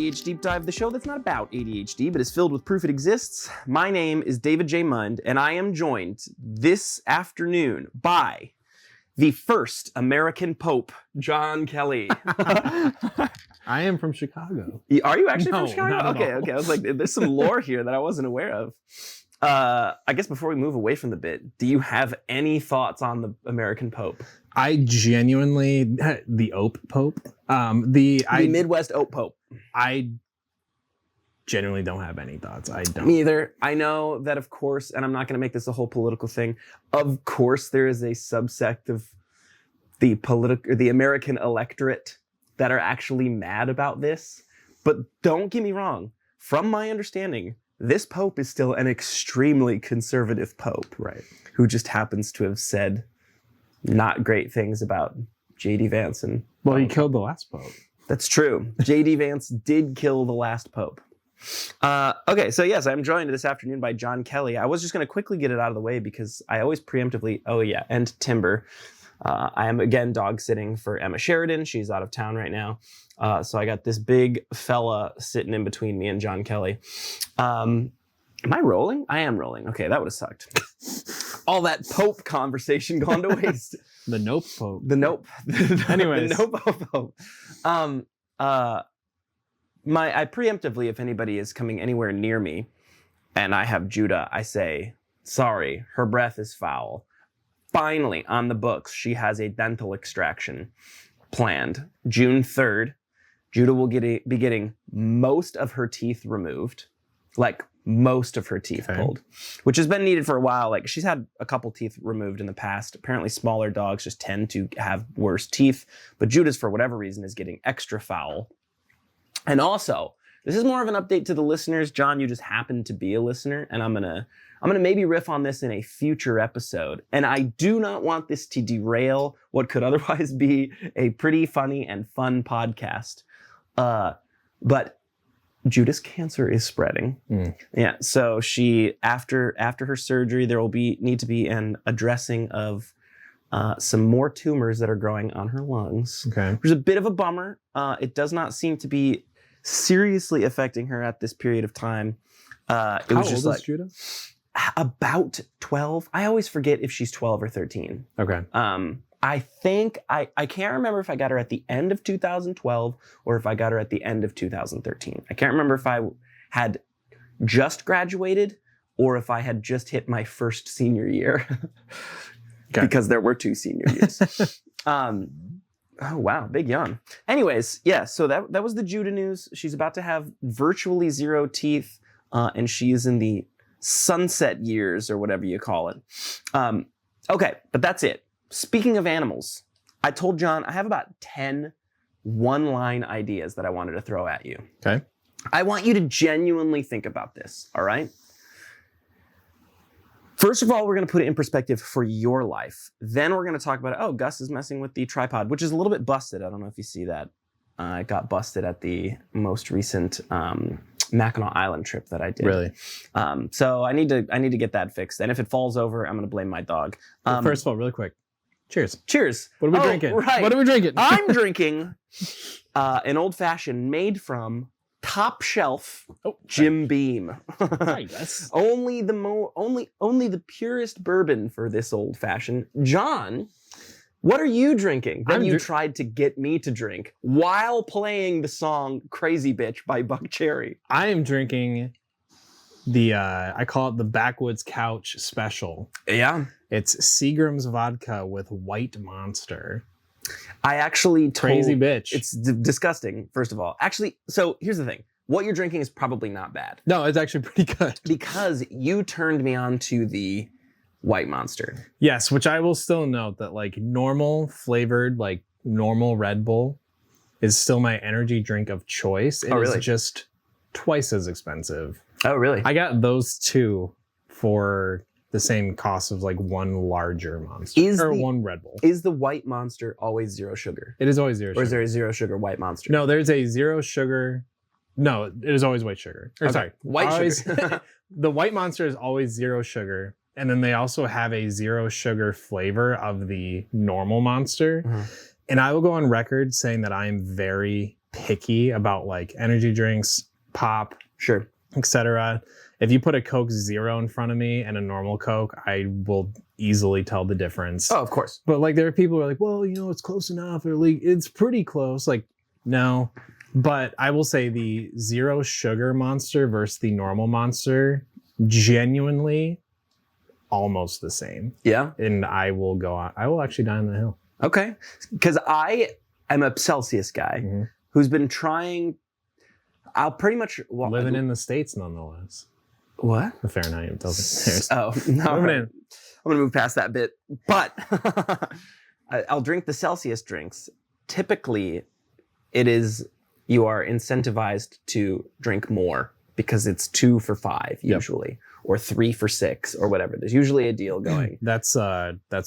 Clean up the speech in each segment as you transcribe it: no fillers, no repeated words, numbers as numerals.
A.D.H. Deep Dive, the show that's not about ADHD, but is filled with proof it exists. My name is David J. Mund, and I am joined this afternoon by the first American Pope, John Kelley. I am from Chicago. Are you actually from No, Chicago? not at Okay, all. okay. I was like, there's some lore here that I wasn't aware of. I guess before we move away from the bit, do you have any thoughts on the American Pope? I genuinely, the OPE Pope, The Midwest Ope Pope. I genuinely don't have any thoughts. I don't. Me either. I know that, of course, and I'm not going to make this a whole political thing. Of course, there is a subsect of the American electorate that are actually mad about this. But don't get me wrong. From my understanding, this Pope is still an extremely conservative Pope, Right. who just happens to have said not great things about J.D. Vance. And Well, he killed the last Pope. that's true. J.D. Vance did kill the last Pope. Okay, so yes, I'm joined this afternoon by John Kelley. I was just going to quickly get it out of the way because I always preemptively, and Timber. I am again dog sitting for Emma Sheridan. She's out of town right now. So I got this big fella sitting in between me and John Kelley. Am I rolling? I am rolling. Okay, that would have sucked. All that Pope conversation gone to waste. The Nope Pope. The Nope. Anyways. The Nope Pope. I preemptively, if anybody is coming anywhere near me and I have Judah, I say, sorry, her breath is foul. Finally, on the books, she has a dental extraction planned. June 3rd, Judah will be getting most of her teeth removed. Like, most of her teeth pulled, which has been needed for a while. Like, she's had a couple teeth removed in the past. Apparently, smaller dogs just tend to have worse teeth. But Judah's, for whatever reason, is getting extra foul. And also, this is more of an update to the listeners. John, you just happen to be a listener, and I'm gonna maybe riff on this in a future episode. And I do not want this to derail what could otherwise be a pretty funny and fun podcast. But Judah's cancer is spreading. Yeah, so she after her surgery, there will need to be an addressing of some more tumors that are growing on her lungs. Okay. Which is a bit of a bummer. It does not seem to be seriously affecting her at this period of time. How old is Judah? About 12. I always forget if she's 12 or 13. Okay. I think I can't remember if I got her at the end of 2012 or if I got her at the end of 2013. I can't remember if I had just graduated or if I had just hit my first senior year. Okay. Because there were 2 senior years. Oh, wow. Big yawn. Anyways, yeah, so that was the Judah news. She's about to have virtually 0 teeth, and she is in the sunset years or whatever you call it. Okay, but that's it. Speaking of animals, I told John I have about 10 one-line ideas that I wanted to throw at you. Okay. I want you to genuinely think about this, all right? First of all, we're going to put it in perspective for your life. Then we're going to talk about, Gus is messing with the tripod, which is a little bit busted. I don't know if you see that. It got busted at the most recent Mackinac Island trip that I did. Really? So I need to get that fixed. And if it falls over, I'm going to blame my dog. First of all, really quick. Cheers. Cheers. What are we drinking? Right. What are we drinking? I'm drinking an old fashioned made from Top Shelf Jim Beam. I guess. Only the purest bourbon for this old fashioned. John, what are you drinking that you tried to get me to drink while playing the song Crazy Bitch by Buck Cherry? I am drinking the I call it the Backwoods Couch Special. Yeah. It's Seagram's vodka with White Monster. I actually Crazy bitch. It's disgusting, first of all. Actually, so here's the thing. What you're drinking is probably not bad. No, it's actually pretty good. Because you turned me on to the White Monster. Yes, which I will still note that like normal flavored, like normal Red Bull is still my energy drink of choice. It is just twice as expensive. Oh, really? I got those 2 for the same cost of like one larger Monster one Red Bull. Is the White Monster always 0 sugar? It is always 0 sugar. Or is there a 0 sugar White Monster? No, there's a 0 sugar. No, it is always white sugar. Sorry, white sugar. The White Monster is always 0 sugar. And then they also have a 0 sugar flavor of the normal Monster. And I will go on record saying that I am very picky about like energy drinks, pop, Sure. etc. If you put a Coke Zero in front of me and a normal Coke, I will easily tell the difference. Oh, of course. But like there are people who are like, well, you know, it's close enough, or like it's pretty close. Like, no. But I will say the zero sugar Monster versus the normal Monster, genuinely almost the same. Yeah. And I will actually die on the hill. Okay. Because I am a Celsius guy who's been trying. I'll pretty much living in the States nonetheless. What? The Fahrenheit doesn't. Oh no! I'm gonna move past that bit, but I'll drink the Celsius drinks. Typically, it is you are incentivized to drink more because it's 2 for $5 usually, or 3 for $6 or whatever. There's usually a deal going. That's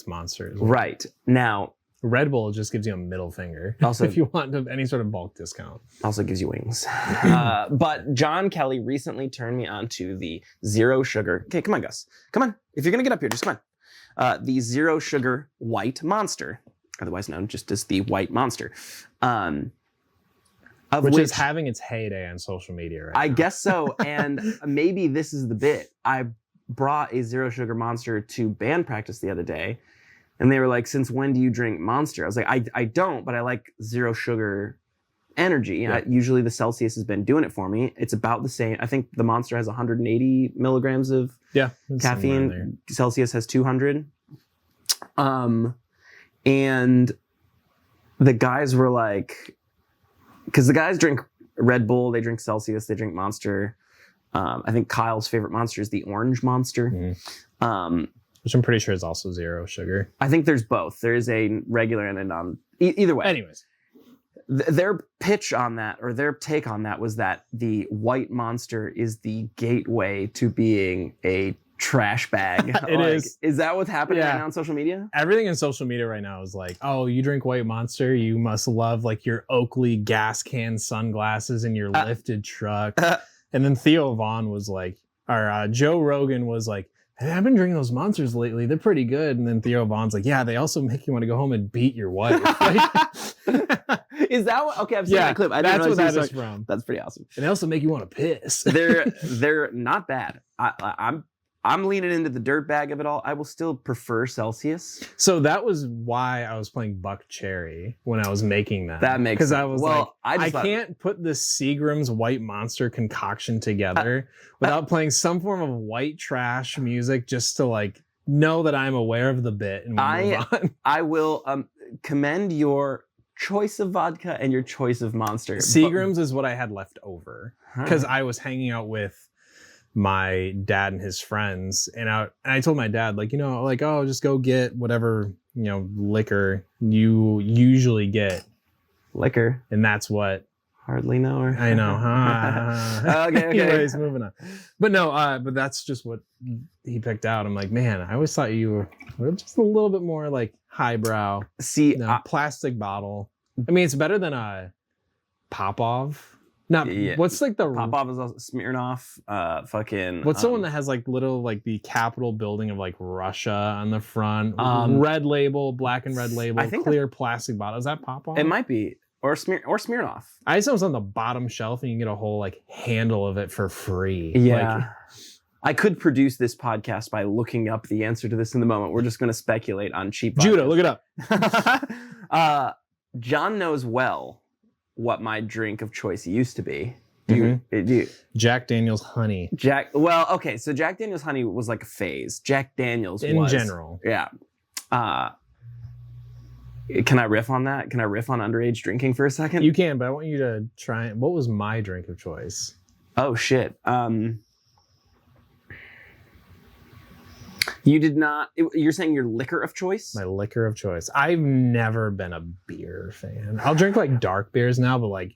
Monster. Right now. Red Bull just gives you a middle finger. Also, if you want any sort of bulk discount. Also gives you wings. But John Kelley recently turned me on to the zero sugar. Okay, come on, Gus. Come on. If you're going to get up here, just come on. The zero sugar white Monster, otherwise known just as the white Monster. Which is having its heyday on social media right now. I guess so. And maybe this is the bit. I brought a zero sugar Monster to band practice the other day. And they were like, since when do you drink Monster? I was like, I don't, but I like zero sugar energy. Yeah. Usually the Celsius has been doing it for me. It's about the same. I think the Monster has 180 milligrams of caffeine. Celsius has 200. And the guys were like, because the guys drink Red Bull, they drink Celsius, they drink Monster. I think Kyle's favorite Monster is the Orange Monster. Which I'm pretty sure is also zero sugar. I think there's both. There is a regular and a non. Either way. Anyways. Their pitch on that, or their take on that, was that the white Monster is the gateway to being a trash bag. It is. Is that what's happening right now on social media? Everything in social media right now is like, oh, you drink white Monster, you must love like your Oakley gas can sunglasses and your lifted truck. And then Theo Vaughn was like, or Joe Rogan was like, hey, I've been drinking those Monsters lately. They're pretty good. And then Theo Vaughn's like, yeah, they also make you want to go home and beat your wife. Is that what? Okay, I've seen that clip. That's what that is from. That's pretty awesome. And they also make you want to piss. They're not bad. I'm leaning into the dirt bag of it all. I will still prefer Celsius. So that was why I was playing Buck Cherry when I was making that. That makes sense. Because I was I can't put the Seagram's White Monster concoction together without playing some form of white trash music just to like know that I'm aware of the bit and move on. I will commend your choice of vodka and your choice of Monster. Seagram's is what I had left over because I was hanging out with my dad and his friends, and I told my dad, like, you know, like, oh, just go get whatever, you know, liquor you usually get. Liquor. And that's what. Hardly know her. I know. Okay. Anyways, moving on. But no, but that's just what he picked out. I'm like, man, I always thought you were just a little bit more like highbrow. See, plastic bottle. I mean, it's better than a Popov. What's like the Popov is also Smirnoff, fucking. What's the one that has like little like the Capitol building of like Russia on the front? Red label, black and red label, clear plastic bottle. Is that Popov? It might be, or Smirnoff. I just know it's on the bottom shelf, and you can get a whole like handle of it for free. Yeah. Like, I could produce this podcast by looking up the answer to this in the moment. We're just going to speculate on cheap. Judah, look it up. John knows well what my drink of choice used to be. Do you? Jack Daniel's Honey. Well, okay, so Jack Daniel's Honey was like a phase. Jack Daniel's in general. Yeah. Can I riff on that? Can I riff on underage drinking for a second? You can, but I want you to try. What was my drink of choice? Oh, shit. You did not. You're saying your liquor of choice? My liquor of choice. I've never been a beer fan. I'll drink like dark beers now, but like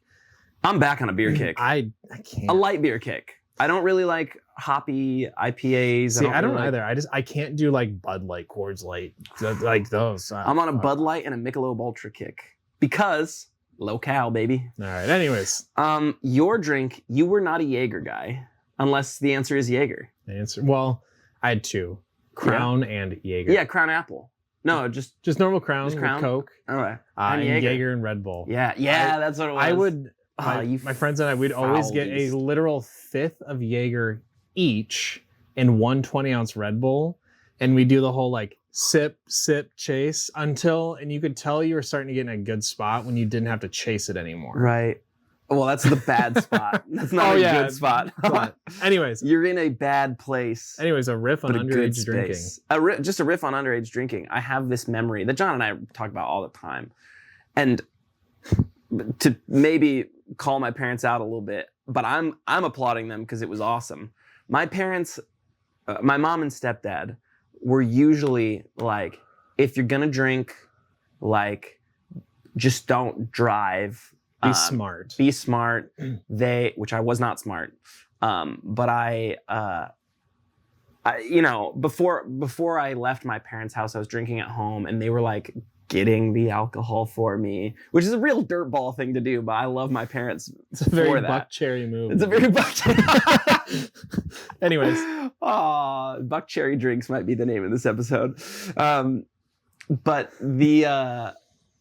I'm back on a beer kick. I can't. A light beer kick. I don't really like hoppy IPAs. See, I don't either. I can't do like Bud Light, Coors Light, like those. I'm on a Bud Light and a Michelob Ultra kick because low-cal, baby. All right. Anyways, your drink. You were not a Jaeger guy, unless the answer is Jaeger. Well, I had two. Crown and Jaeger. Yeah, Crown Apple. No, just normal Crown with Coke. All right. And Jaeger and Red Bull. Yeah, that's what it was. My friends and I, we'd always get beast. a literal fifth of Jaeger each in one 20-ounce Red Bull. And we do the whole like sip, chase until, and you could tell you were starting to get in a good spot when you didn't have to chase it anymore. Right. Well, that's the bad spot. That's not a good spot. But anyways, you're in a bad place. Anyways, a riff on but a good underage drinking. space. Just a riff on underage drinking. I have this memory that John and I talk about all the time. And to maybe call my parents out a little bit, but I'm applauding them because it was awesome. My parents, my mom and stepdad were usually like, if you're gonna drink, like, just don't drive. Be smart. Be smart. Which I was not smart. But I you know, before I left my parents' house, I was drinking at home, and they were like getting the alcohol for me, which is a real dirtball thing to do. But I love my parents. It's a very Buck Cherry move. It's a very Buck Cherry. Anyways, Buck Cherry drinks might be the name of this episode. But the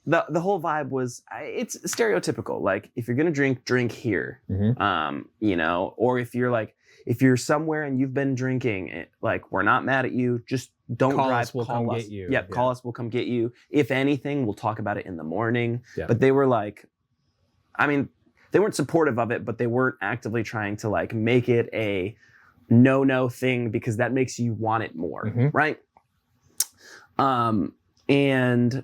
whole vibe was, it's stereotypical. Like, if you're gonna drink here. Mm-hmm. You know, or if you're somewhere and you've been drinking, like, we're not mad at you. Just don't call drive. Us, we'll come get you. Yep, call us. We'll come get you. If anything, we'll talk about it in the morning. Yeah. But they were like, I mean, they weren't supportive of it, but they weren't actively trying to like make it a no thing because that makes you want it more, right? And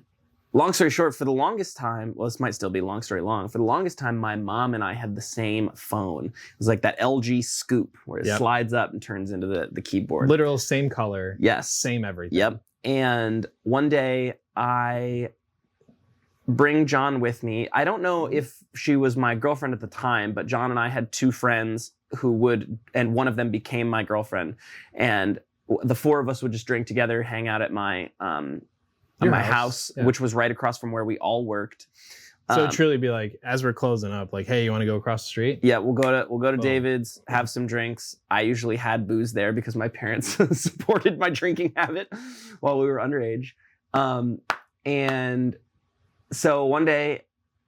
long story short, for the longest time, well, this might still be long story long. For the longest time, my mom and I had the same phone. It was like that LG Scoop where it slides up and turns into the keyboard. Literal same color. Yes. Same everything. Yep. And one day I bring John with me. I don't know if she was my girlfriend at the time, but John and I had two friends and one of them became my girlfriend. And the four of us would just drink together, hang out at my house, which was right across from where we all worked. So it'd truly be like, as we're closing up, like, hey, you want to go across the street? Yeah, we'll go to David's, have some drinks. I usually had booze there because my parents supported my drinking habit while we were underage. And so one day,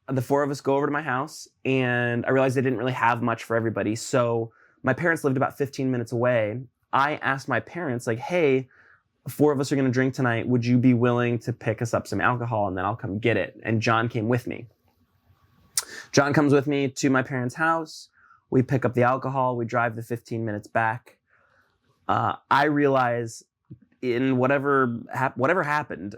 the four of us go over to my house, and I realized they didn't really have much for everybody. So my parents lived about 15 minutes away. I asked my parents, like, hey, four of us are going to drink tonight. Would you be willing to pick us up some alcohol and then I'll come get it? And John came with me. John comes with me to my parents' house. We pick up the alcohol. We drive the 15 minutes back. I realize in whatever happened,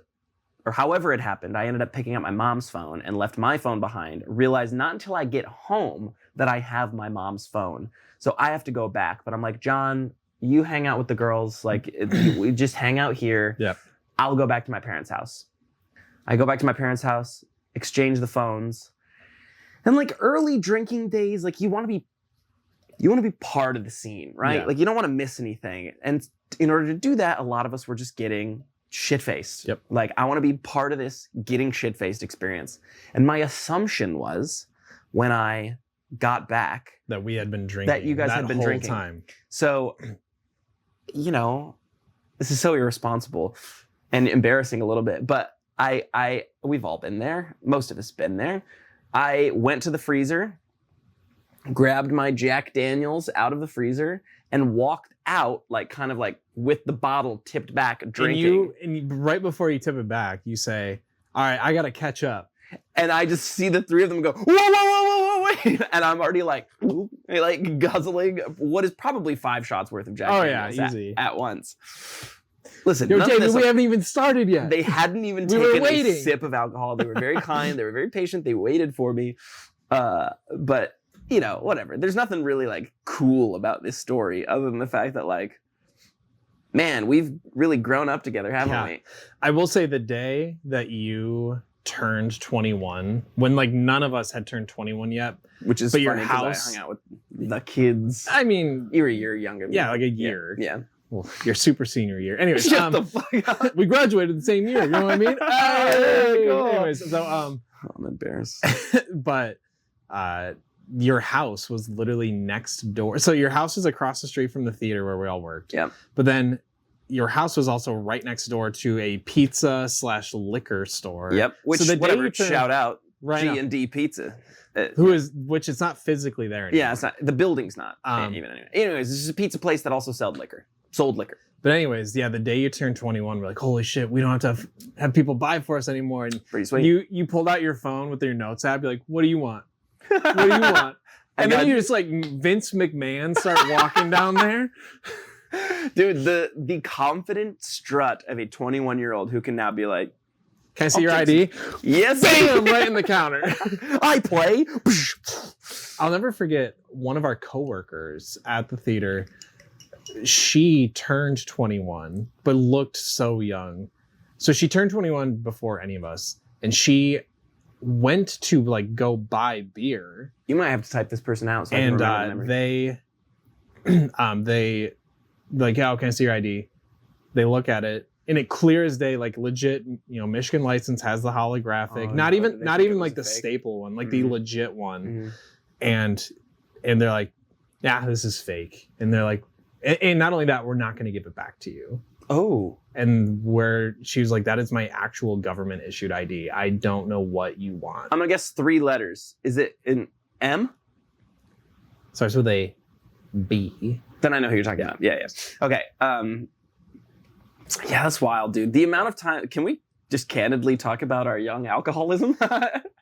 or however it happened, I ended up picking up my mom's phone and left my phone behind. Realized not until I get home that I have my mom's phone. So I have to go back. But I'm like, John, you hang out with the girls. Like, we just hang out here. Yep. I'll go back to my parents' house. I go back to my parents' house, exchange the phones. And like early drinking days, like you want to be part of the scene, right? Yeah. Like you don't want to miss anything. And in order to do that, a lot of us were just getting shit-faced. Yep. Like, I want to be part of this getting shit-faced experience. And my assumption was, when I got back, that we had been drinking. That you guys had been whole drinking. Time. So, you know, this is so irresponsible and embarrassing a little bit, but we've all been there. Most of us been there. I went to the freezer, grabbed my Jack Daniels out of the freezer, and walked out, like, kind of like with the bottle tipped back, drinking. And right before you tip it back, you say, all right, I got to catch up. And I just see the three of them go, whoa, wait. And I'm already like guzzling what is probably 5 shots worth of Jack Daniels easy. At once. Listen, Yo, David, we haven't even started yet. They hadn't even taken a sip of alcohol. They were very kind. They were very patient. They waited for me. But, you know, whatever. There's nothing really, like, cool about this story other than the fact that, like, man, we've really grown up together, haven't we? I will say the day that you turned 21, when, like, none of us had turned 21 yet. Which is but funny your because house, I hung out with the kids. I mean, you were a year younger than me. Yeah, like a year. Yeah. Well, your super senior year. Anyways, shut the fuck up. We graduated the same year. You know what I mean? Hey! Cool. Anyways, so I'm embarrassed. But your house was literally next door. So your house is across the street from the theater where we all worked. Yeah. But then your house was also right next door to a pizza/liquor store. Yep. Which, so whatever, shout out right now. G&D Pizza. Which it's not physically there anymore. Yeah, it's not. The building's not even anyway. Anyways, this is a pizza place that also sold liquor. But anyways, yeah, the day you turn 21, we're like, holy shit, we don't have to have people buy for us anymore. And pretty sweet. You pulled out your phone with your notes app. You're like, what do you want? What do you want? And then you just like Vince McMahon start walking down there. Dude, the confident strut of a 21-year-old who can now be like, can I see your ID? Yes. Bam! Right in the counter. I play. I'll never forget one of our coworkers at the theater. She turned 21, but looked so young. So she turned 21 before any of us, and she went to like go buy beer. You might have to type this person out. So and I can they like, oh, can I see your ID? They look at it, and it clear as day, like legit, Michigan license has the holographic, not even like the staple one, like the legit one. And they're like, yeah, this is fake. And they're like, and not only that, we're not going to give it back to you. Oh. And where she was like, that is my actual government issued ID. I don't know what you want. I'm going to guess 3 letters. Is it an M? Starts with a B. Then I know who you're talking about. Yeah. Okay. Yeah, that's wild, dude. The amount of time. Can we just candidly talk about our young alcoholism?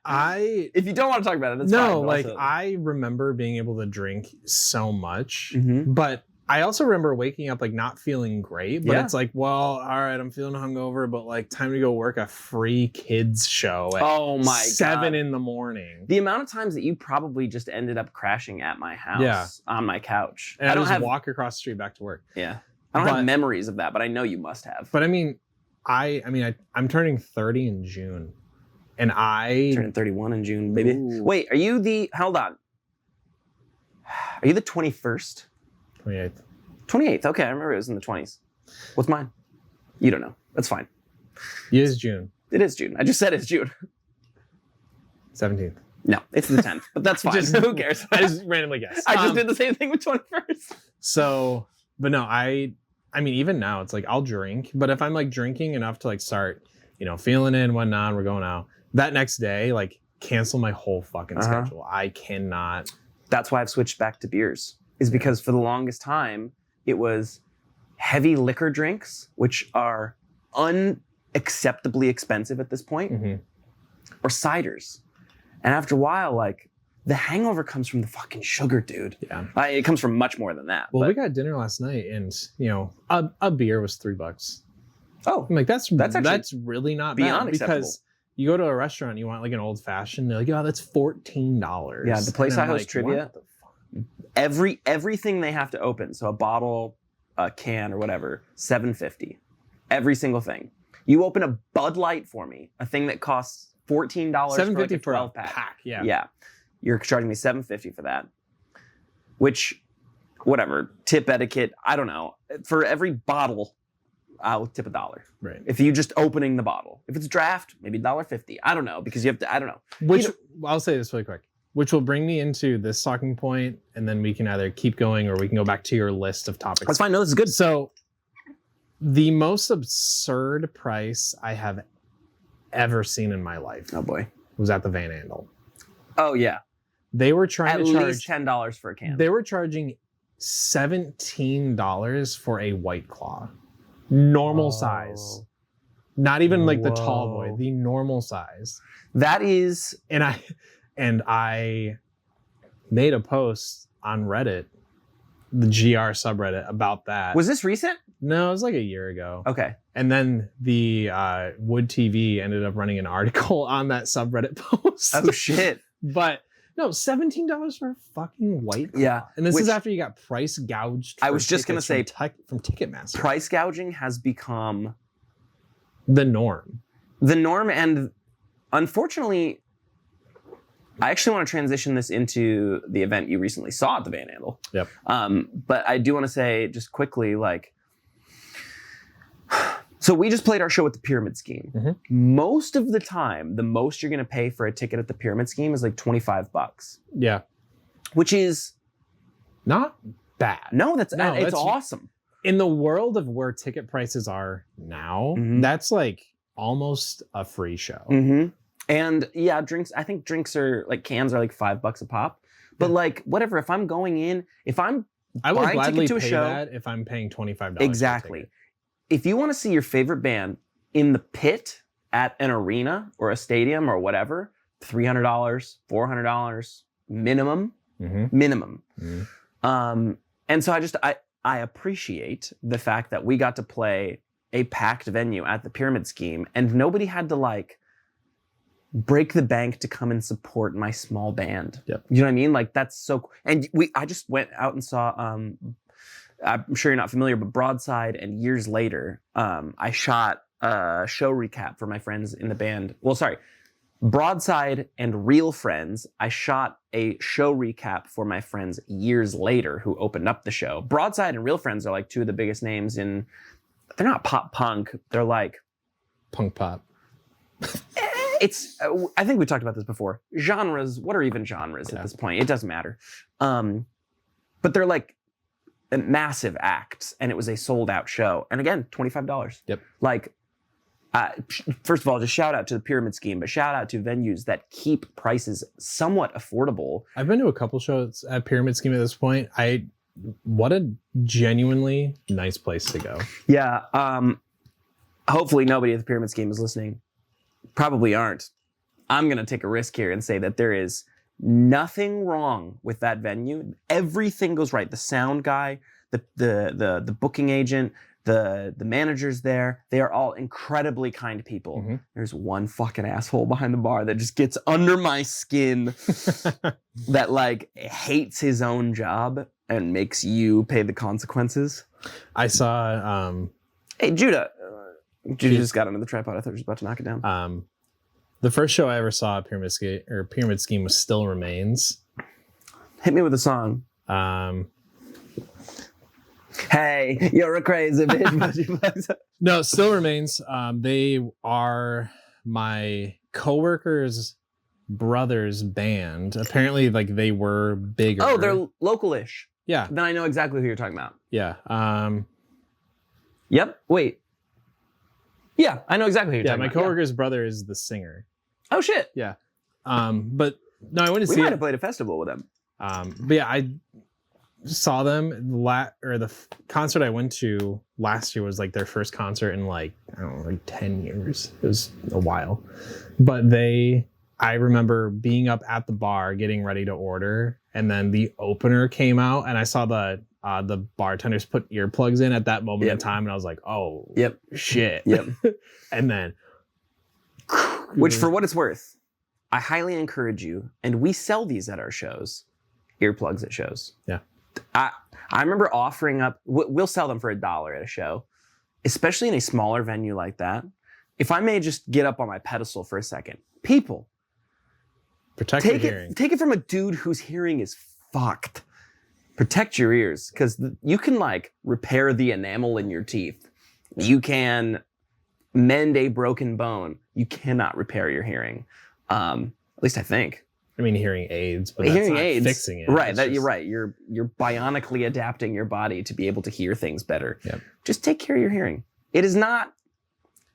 If you don't want to talk about it, that's fine. No, like I remember being able to drink so much, Mm-hmm. but I also remember waking up like not feeling great. But Yeah. it's like, well, all right, I'm feeling hungover, but like time to go work a free kids show at Oh my 7 God. in the morning. The amount of times that you probably just ended up crashing at my house Yeah. on my couch. And I don't walk across the street back to work. Yeah. I don't have memories of that, but I know you must have. But I mean, I'm turning 30 in June, and Turning 31 in June, baby. Ooh. Wait, hold on. Are you the 21st? 28th. 28th. Okay, I remember it was in the 20s. What's mine? You don't know. That's fine. It is June. It is June. I just said it's June. 17th. No, it's the 10th, but that's fine. Who cares? I just randomly guessed. I just did the same thing with 21st. So, but no, I mean, even now it's like I'll drink, but if I'm like drinking enough to like start, feeling in, whatnot, we're going out, that next day, like cancel my whole fucking schedule. I cannot. That's why I've switched back to beers, is because for the longest time, it was heavy liquor drinks, which are unacceptably expensive at this point, or ciders. And after a while, like, the hangover comes from the fucking sugar, dude. Yeah. It comes from much more than that. Well, we got dinner last night, and a beer was $3. Oh, I'm like, that's really not beyond bad, acceptable. because you go to a restaurant, you want like an old fashioned, they're like, oh, that's $14. Yeah, the place And I I'm host like, trivia, what the fuck? everything they have to open, so a bottle, a can, or whatever, $7.50. Every single thing. You open a Bud Light for me, a thing that costs $14 $7.50 for a 12 pack. Yeah. You're charging me $7.50 for that. Which, whatever, tip etiquette, I don't know. For every bottle, I'll tip $1. Right. If you just opening the bottle. If it's draft, maybe $1.50. I don't know, because you have to, I don't know. Which, I'll say this really quick, which will bring me into this talking point, and then we can either keep going or we can go back to your list of topics. That's fine. No, this is good. So, the most absurd price I have ever seen in my life Oh boy. was at the Van Andel. Oh yeah. They were trying At to charge least $10 for a can. They were charging $17 for a White Claw. Normal size. Not even like the tall boy, the normal size. That is, And I made a post on Reddit, the GR subreddit, about that. was this recent? No, it was like a year ago. Okay. And then the Wood TV ended up running an article on that subreddit post. Oh shit. But no, $17 for a fucking White Claw. Yeah. And this Which- is after you got price gouged. I for was just gonna tickets say, from Ticketmaster. Price gouging has become The norm. the norm, and unfortunately, I actually want to transition this into the event you recently saw at the Van Andel. Yep. But I do want to say just quickly, like, so we just played our show at the Pyramid Scheme. Mhm. Most of the time, the most you're going to pay for a ticket at the Pyramid Scheme is like $25, Yeah. which is Not bad. no, it's that's- awesome. In the world of where ticket prices are now, Mhm. that's like almost a free show. Mm-hmm. And yeah, drinks, I think drinks are like cans are like $5 a pop. But like whatever, if I'm going in, if I'm I will buying gladly ticket to a pay show, that if I'm paying $25. exactly. If you want to see your favorite band in the pit at an arena or a stadium or whatever, $300, $400 minimum, minimum. And so I appreciate the fact that we got to play a packed venue at the Pyramid Scheme and nobody had to like break the bank to come and support my small band. Yep. You know what I mean? Like that's so, and I just went out and saw, I'm sure you're not familiar, but Broadside, and years later, I shot a show recap for my friends in the band. Well, sorry, Broadside and Real Friends, I shot a show recap for my friends years later who opened up the show. Broadside and Real Friends are like two of the biggest names in, they're not pop punk, they're like punk pop. It's, I think we talked about this before. Genres, what are even genres at this point? It doesn't matter. But they're like massive acts, and it was a sold out show. And again, $25. Yep. Like, first of all, just shout out to the Pyramid Scheme, but shout out to venues that keep prices somewhat affordable. I've been to a couple shows at Pyramid Scheme at this point. What a genuinely nice place to go. Yeah. Hopefully nobody at the Pyramid Scheme is listening. Probably aren't. I'm going to take a risk here and say that there is nothing wrong with that venue. Everything goes right. The sound guy, the booking agent, the managers there, they are all incredibly kind people. There's one fucking asshole behind the bar that just gets under my skin that like hates his own job and makes you pay the consequences. I saw hey Judah just got under the tripod. I thought he was about to knock it down. The first show I ever saw at Pyramid Scheme was Still Remains. Hit me with a song. Hey, you're a crazy bitch. No, Still Remains. They are my coworker's brother's band. Apparently, like they were bigger. Oh, they're local-ish. Yeah. Then I know exactly who you're talking about. Yeah. Yep. Wait. Yeah, I know exactly who you're talking my about. coworker's brother is the singer. Oh shit. Yeah. But no, I went to see. We might have played a festival with them. But yeah, I saw them the concert I went to last year was like their first concert in like, I don't know, like 10 years. It was a while. But I remember being up at the bar getting ready to order, and then the opener came out and I saw the bartenders put earplugs in at that moment in time, and I was like, oh shit. Yep. And then which, for what it's worth, I highly encourage you, and we sell these at our shows, earplugs at shows. Yeah. I remember offering up, we'll sell them for $1 at a show, especially in a smaller venue like that. If I may just get up on my pedestal for a second, people, protect your hearing. Take it from a dude whose hearing is fucked. Protect your ears, because you can like repair the enamel in your teeth. You can mend a broken bone. You cannot repair your hearing. At least I think. I mean, hearing aids, but that's hearing not aids, fixing it. Right, you're right. You're bionically adapting your body to be able to hear things better. Yep. Just take care of your hearing. It is not,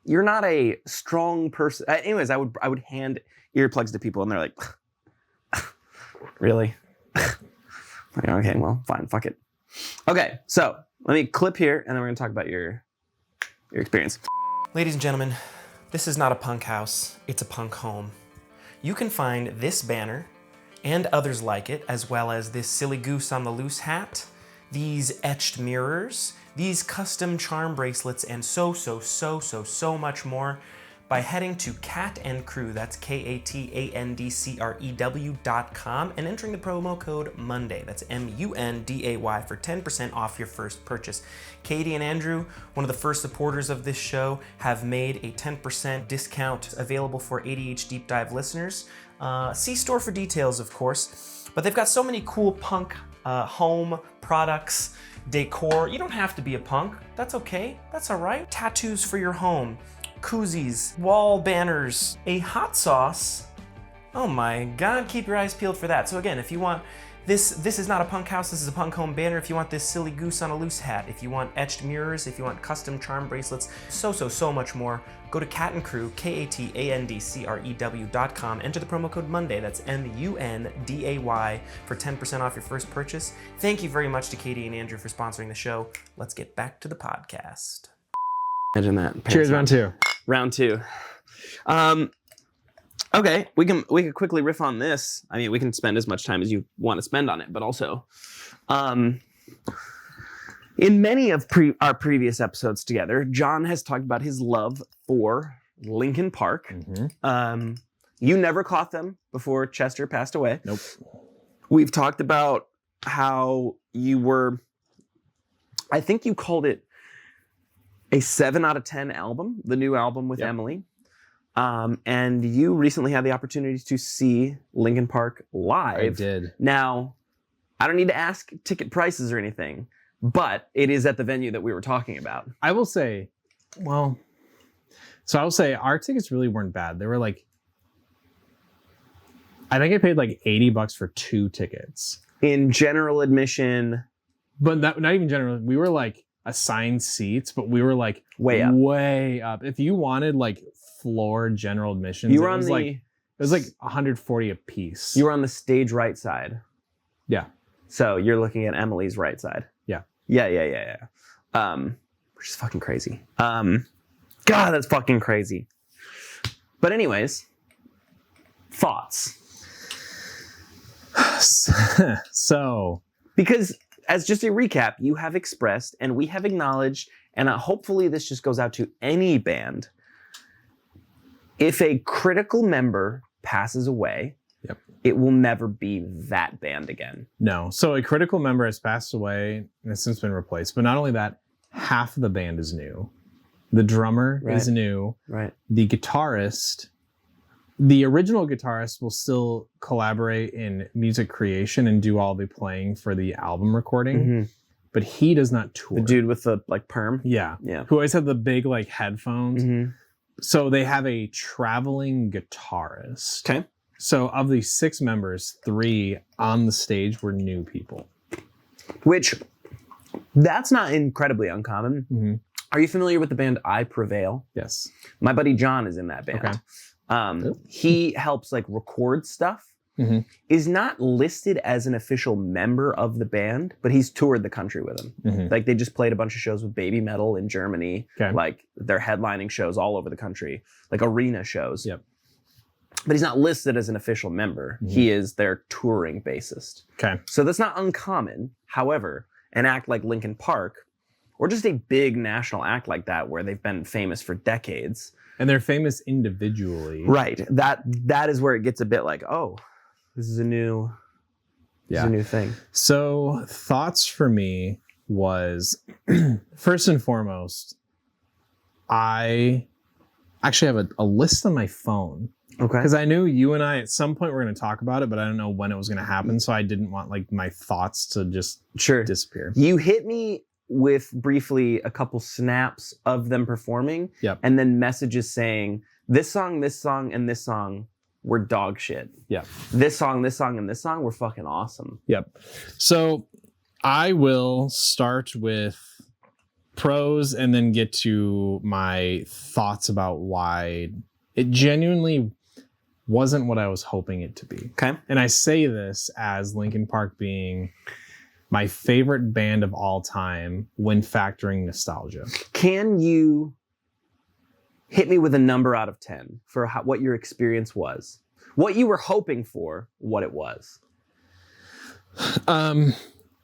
you're not a strong person. Anyways, I would hand earplugs to people and they're like, really? Okay, well, fine, fuck it. Okay, so let me clip here and then we're gonna talk about your experience. Ladies and gentlemen, this is not a punk house, it's a punk home. You can find this banner and others like it, as well as this silly goose on the loose hat, these etched mirrors, these custom charm bracelets, and so much more by heading to Cat and Crew, that's KATANDCREW.com, and entering the promo code Monday, that's MUNDAY, for 10% off your first purchase. Katie and Andrew, one of the first supporters of this show, have made a 10% discount available for ADH.Deep-Dive listeners. See store for details, of course, but they've got so many cool punk home products, decor. You don't have to be a punk, that's okay, that's all right. Tattoos for your home, koozies, wall banners, a hot sauce. Oh my God, keep your eyes peeled for that. So again, if you want This is not a punk house, this is a punk home banner. If you want this silly goose on a loose hat, if you want etched mirrors, if you want custom charm bracelets, so much more, go to Cat and Crew, KATANDCREW.com, enter the promo code Monday, that's MUNDAY, for 10% off your first purchase. Thank you very much to Katie and Andrew for sponsoring the show. Let's get back to the podcast. Imagine that. Cheers, round two. Round two. Okay, we can quickly riff on this. I mean, we can spend as much time as you want to spend on it, but also, in many of our previous episodes together, John has talked about his love for Linkin Park. Mm-hmm. You never caught them before Chester passed away. Nope. We've talked about how you were, I think you called it a 7 out of 10 album, the new album with Emily. And you recently had the opportunity to see Linkin Park live. I did. Now, I don't need to ask ticket prices or anything, but it is at the venue that we were talking about. I will say, our tickets really weren't bad. They were like, I think I paid like $80 for 2 tickets. In general admission. But not even general. We were like assigned seats, but we were like way up. If you wanted like floor general admissions, you were on it was like 140 a piece. You were on the stage right side. Yeah. So you're looking at Emily's right side. Yeah. Yeah. Which is fucking crazy. God, that's fucking crazy. But anyways, thoughts. So, because as just a recap, you have expressed and we have acknowledged, and hopefully this just goes out to any band. If a critical member passes away, it will never be that band again. No. So a critical member has passed away and has since been replaced. But not only that, half of the band is new. The drummer is new. Right. The guitarist, the original guitarist will still collaborate in music creation and do all the playing for the album recording. Mm-hmm. But he does not tour. The dude with the like perm? Yeah. Who always had the big like headphones. Mm-hmm. So they have a traveling guitarist. Okay. So of the 6 members, 3 on the stage were new people. Which, that's not incredibly uncommon. Mm-hmm. Are you familiar with the band I Prevail? Yes. My buddy John is in that band. Okay. He helps like record stuff. Mm-hmm. Is not listed as an official member of the band, but he's toured the country with them. Mm-hmm. Like they just played a bunch of shows with Baby Metal in Germany. Okay. Like they're headlining shows all over the country, like arena shows. Yep. But he's not listed as an official member. Mm-hmm. He is their touring bassist. Okay. So that's not uncommon. However, an act like Linkin Park, or just a big national act like that where they've been famous for decades. And they're famous individually. Right. That is where it gets a bit like, oh, this is a new thing. So thoughts for me was, first and foremost, I actually have a list on my phone. Okay. Because I knew you and I at some point were going to talk about it, but I don't know when it was going to happen. So I didn't want like my thoughts to just disappear. You hit me with briefly a couple snaps of them performing. Yep. And then messages saying this song, and this song were dog shit. Yeah. This song, and this song were fucking awesome. Yep. So I will start with pros and then get to my thoughts about why it genuinely wasn't what I was hoping it to be. Okay. And I say this as Linkin Park being my favorite band of all time when factoring nostalgia. Can you hit me with a number out of 10 for what your experience was? What you were hoping for, what it was?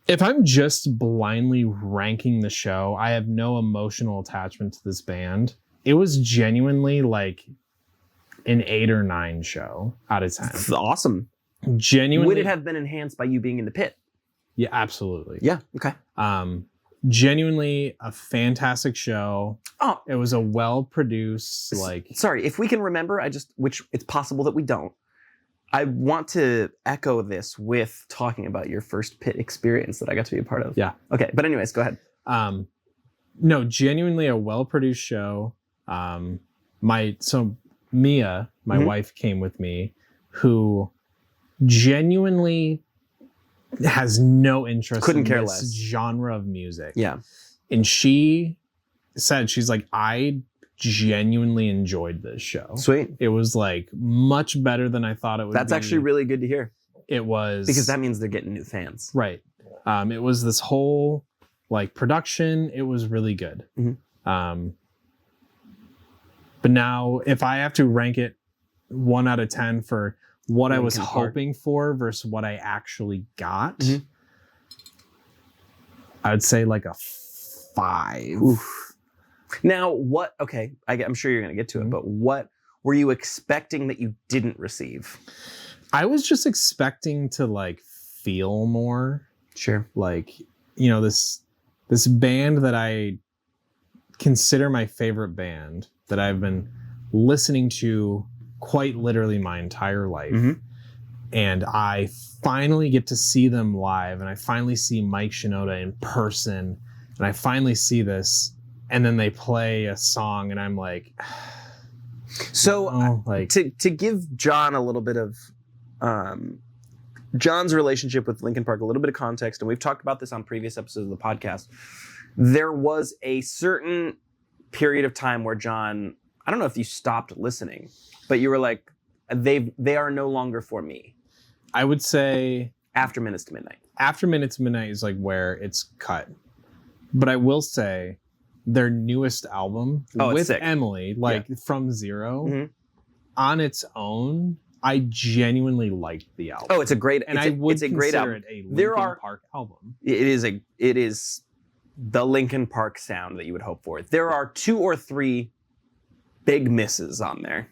If I'm just blindly ranking the show, I have no emotional attachment to this band. It was genuinely like an 8 or 9 show out of 10. That's awesome. Genuinely. Would it have been enhanced by you being in the pit? Yeah, absolutely. Yeah. Okay. Genuinely a fantastic show. Oh, it was a well-produced, Sorry, if we can remember, which it's possible that we don't. I want to echo this with talking about your first pit experience that I got to be a part of. Yeah. Okay, but anyways, go ahead. No, genuinely a well-produced show. Mia, my wife, came with me, who genuinely has no interest Couldn't in care this less. genre of music. Yeah. And she said, she's like, I genuinely enjoyed this show. Sweet. It was like much better than I thought it would be. That's actually really good to hear. It was. Because that means they're getting new fans. Right. It was this whole like production. It was really good. Mm-hmm. But now if I have to rank it 1 out of 10 for what I was Linkin Park. hoping for versus what I actually got, Mhm. I would say like a 5. Oof. Now, what? Okay, I'm sure you're going to get to it, Mhm. but what were you expecting that you didn't receive? I was just expecting to like feel more. Sure. Like, you know, this band that I consider my favorite band that I've been listening to quite literally my entire life. Mhm. And I finally get to see them live, and I finally see Mike Shinoda in person, and I finally see this, and then they play a song and I'm like, So oh, like to give John a little bit of John's relationship with Linkin Park, a little bit of context, and we've talked about this on previous episodes of the podcast. There was a certain period of time where John, I don't know if you stopped listening, but you were like, they are no longer for me. I would say After Minutes to Midnight. After Minutes to Midnight is like where it's cut. But I will say their newest album Oh, it's with sick. Emily, like From Zero, Mhm. on its own, I genuinely liked the album. Oh, it's a great, and it's I a, would it's a great consider album. it a There Linkin are- Park album. It is the Linkin Park sound that you would hope for. There are 2 or 3 big misses on there,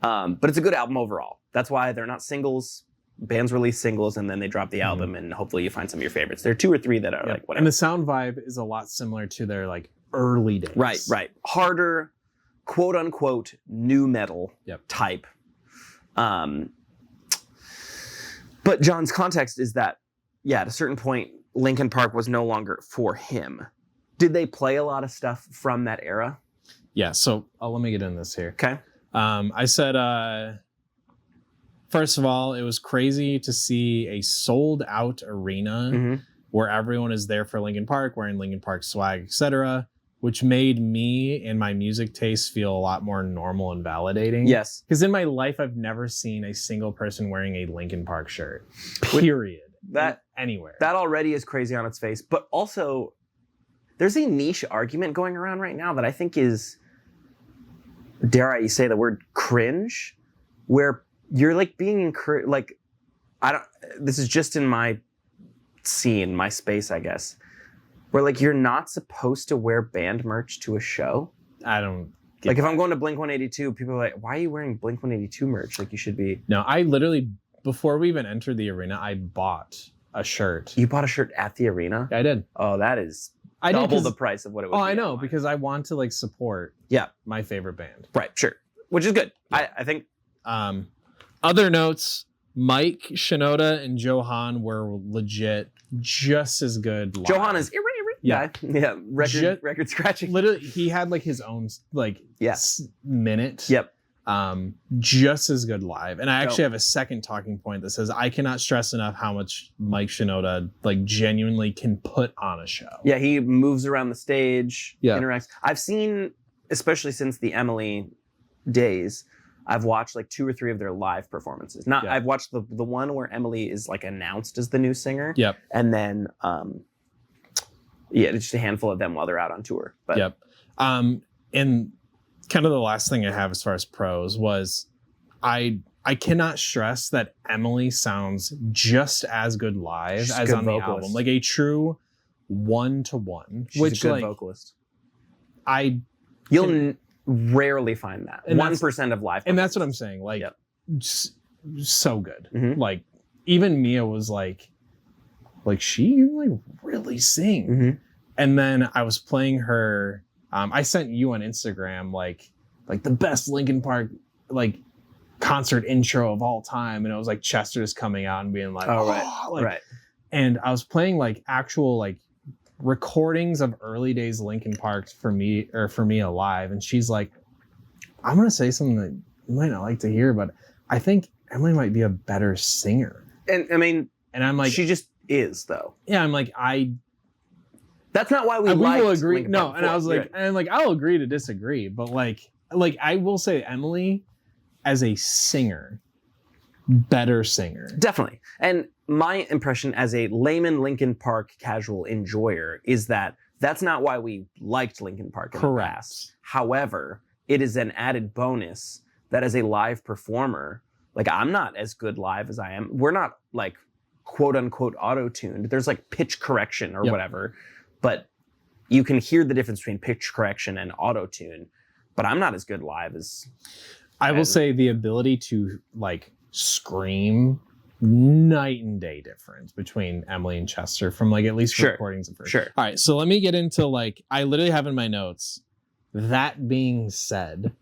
but it's a good album overall. That's why they're not singles. Bands release singles and then they drop the album, and hopefully you find some of your favorites. There are 2 or 3 that are Yeah. like whatever. And the sound vibe is a lot similar to their like early days. Right. Harder, quote unquote, new metal type. But John's context is that, at a certain point, Linkin Park was no longer for him. Did they play a lot of stuff from that era? Yeah. So let me get in this here. Okay. I said, first of all, it was crazy to see a sold out arena Mhm. where everyone is there for Linkin Park, wearing Linkin Park swag, etc., which made me and my music taste feel a lot more normal and validating. Yes. Because in my life, I've never seen a single person wearing a Linkin Park shirt. Period. That Anywhere. that already is crazy on its face. But also, there's a niche argument going around right now that I think is, dare I say the word, cringe, where you're like being encouraged. Like, this is just in my scene, my space, I guess, where like you're not supposed to wear band merch to a show. I don't get Like if I'm going to Blink-182, people are like, why are you wearing Blink-182 merch? Like you should be. No, I literally, before we even entered the arena, I bought a shirt. You bought a shirt at the arena? I did. Oh, that is I did double 'cause- the price of what it would Oh, be I know, online. because I want to like support my favorite band. Right, sure. Which is good. I think. Other notes, Mike Shinoda and Johan were legit just as good live. Johan is Yeah. record scratching. Literally, he had like his own like minute. Yep. Just as good live. And I actually Dope. have a second talking point that says I cannot stress enough how much Mike Shinoda like genuinely can put on a show. Yeah, he moves around the stage, Yeah. interacts. I've seen, especially since the Emily days, I've watched like 2 or 3 of their live performances. I've watched the one where Emily is like announced as the new singer. Yep. And then just a handful of them while they're out on tour. But Yep. And kind of the last thing I have as far as pros was I cannot stress that Emily sounds just as good live She's a as good on the vocalist. album. Like a true 1-to-1. she's Which a good like vocalist. You'll rarely find that. And 1% of live. and that's what I'm saying. Like Yep. so good. Mhm. Like even Mia was like she like really sing. Mhm. And then I was playing her. I sent you on Instagram like the best Linkin Park like concert intro of all time, and it was like Chester's coming out and being like, Oh, right. like, Right. And I was playing like actual like recordings of early days Linkin Park for me alive, and she's like, I'm gonna say something that you might not like to hear, but I think Emily might be a better singer. And I mean, And I'm like, she just is, though. Yeah, I'm like, That's not why we we liked will agree. Linkin No, Park and I was before. like, and like, I'll agree to disagree, but like I will say Emily as a singer, better singer. Definitely. And my impression as a layman Linkin Park casual enjoyer is that that's not why we liked Linkin Park in the Correct. past. However, it is an added bonus that as a live performer, like I'm not as good live as I am. We're not like quote unquote auto-tuned. There's like pitch correction or Yep. whatever, but you can hear the difference between pitch correction and auto-tune. But I'm not as good live as I will say the ability to like scream, night and day difference between Emily and Chester from like at least Sure. recordings of her. Sure. All right, so let me get into like I literally have in my notes. That being said,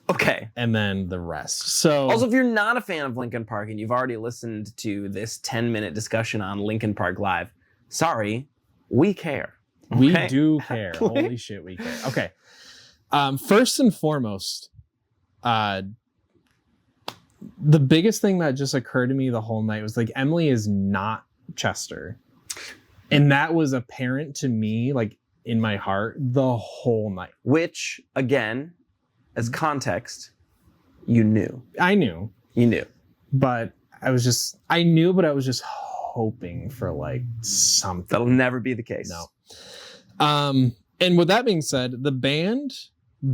Okay. and then the rest. So Also, if you're not a fan of Linkin Park and you've already listened to this 10-minute discussion on Linkin Park Live, sorry, we care. we Okay? do care. Holy shit, we care. Okay. First and foremost, the biggest thing that just occurred to me the whole night was like Emily is not Chester. And that was apparent to me, like in my heart, the whole night. Which, again, as context, you knew. I knew, You knew. but I was just hoping for like something. That'll never be the case. No. And with that being said, the band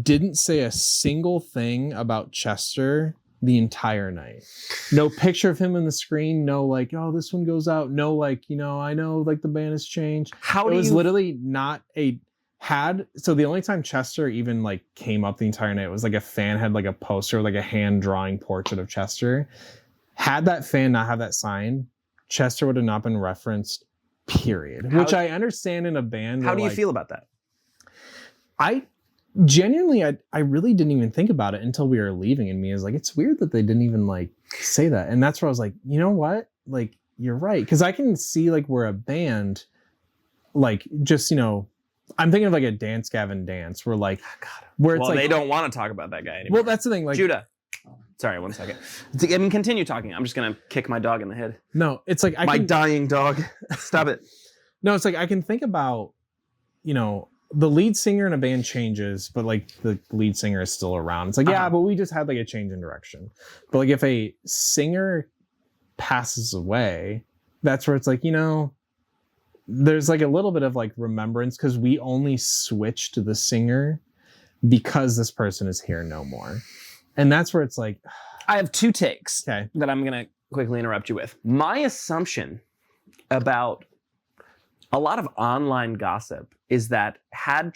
didn't say a single thing about Chester the entire night. No picture of him on the screen. No, like, oh, this one goes out. No, like, you know, I know like the band has changed. How It do was you... literally not so the only time Chester even like came up the entire night was like a fan had like a poster, like a hand drawing portrait of Chester. Had that fan not have that sign, Chester would have not been referenced, period. Which I understand in a band. How where, do you like, feel about that? I genuinely, I really didn't even think about it until we were leaving, and me is like, it's weird that they didn't even like say that. And that's where I was like, you know what? Like, you're right. Cause I can see like we're a band, like just, you know, I'm thinking of like a Dance Gavin Dance where like, where it's Well, like, they don't want to talk about that guy anymore. well, that's the thing. Like, Judah. Sorry, 1 second. I mean, continue talking. I'm just going to kick my dog in the head. no, it's like, My dying dog. Stop it. no, it's like, I can think about, you know, the lead singer in a band changes, but like the lead singer is still around. It's like, yeah, but we just had like a change in direction. But like if a singer passes away, that's where it's like, you know, there's like a little bit of like remembrance because we only switched to the singer because this person is here no more. And that's where it's like, I have 2 takes okay, that I'm going to quickly interrupt you with. My assumption about a lot of online gossip is that if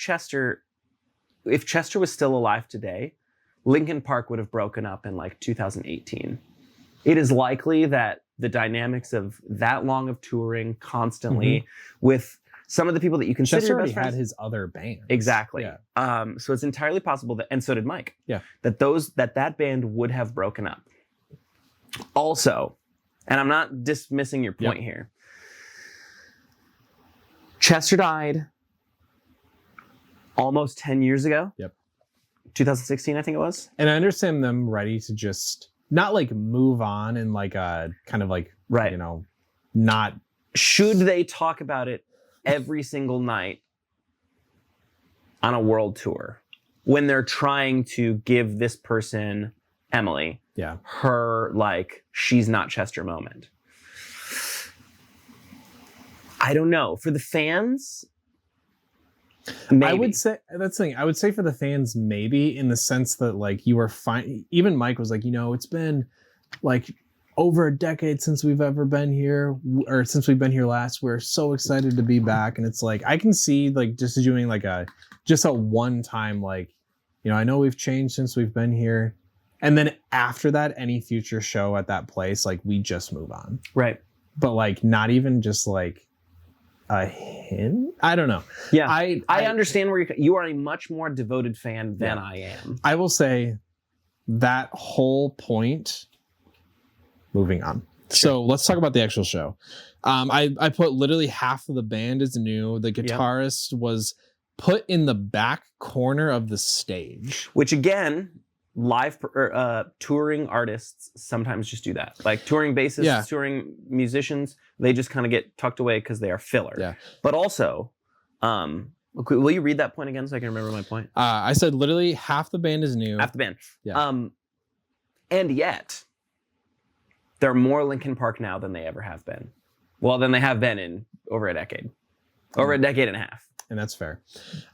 Chester was still alive today, Linkin Park would have broken up in like 2018. It is likely that the dynamics of that long of touring constantly with some of the people that you consider Chester your already best friends. had his other band. Exactly. Yeah. So it's entirely possible that, and so did Mike. Yeah. That band would have broken up. Also, and I'm not dismissing your point here, Chester died almost 10 years ago. Yep. 2016, I think it was. And I understand them ready to just not like move on and like kind of like, Right. you know, not. Should they talk about it every single night on a world tour when they're trying to give this person, Emily, Yeah. her like she's not Chester moment? I don't know. For the fans, maybe. I would say that's the thing. I would say for the fans, maybe in the sense that like you were fine. Even Mike was like, you know, it's been like over a decade since we've ever been here, or since we've been here last. We're so excited to be back, and it's like I can see like just doing like a one time like, you know, I know we've changed since we've been here, and then after that, any future show at that place, like we just move on, Right. but like not even just like a hint. I don't know. Yeah. I understand where you are a much more devoted fan than Yeah. I am. I will say that whole point. Moving on. So let's talk about the actual show. I put literally half of the band is new. The guitarist was put in the back corner of the stage. Which again, touring artists sometimes just do that. Like touring bassists, touring musicians, they just kind of get tucked away because they are filler. Yeah. But also, will you read that point again so I can remember my point? I said literally half the band is new. Half the band. Yeah. And yet, there are more Linkin Park now than they ever have been. Well, than they have been in over a decade. Over a decade and a half. And that's fair.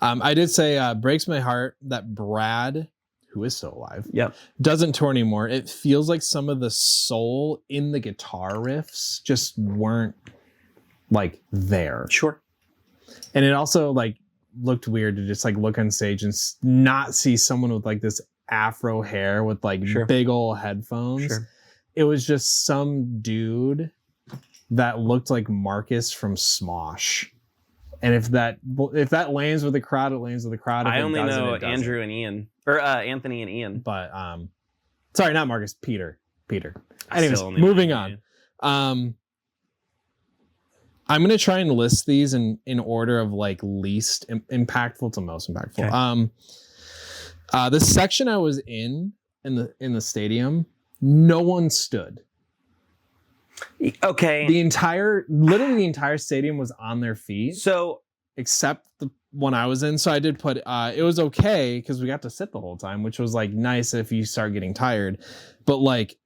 I did say, breaks my heart that Brad, who is still alive, doesn't tour anymore. It feels like some of the soul in the guitar riffs just weren't like there. Sure. And it also like looked weird to just like look on stage and not see someone with like this afro hair with like big old headphones. Sure. It was just some dude that looked like Marcus from Smosh. And if that lands with the crowd, it lands with the crowd. If I only know it Andrew and Ian, or Anthony and Ian. But sorry, not Marcus. Peter. Anyways, moving on. I'm gonna try and list these in order of like least impactful to most impactful. Okay. The section I was in the stadium, no one stood. Okay. Literally the entire stadium was on their feet. So, except the one I was in. So I did put, it was okay because we got to sit the whole time, which was like nice if you start getting tired, but like,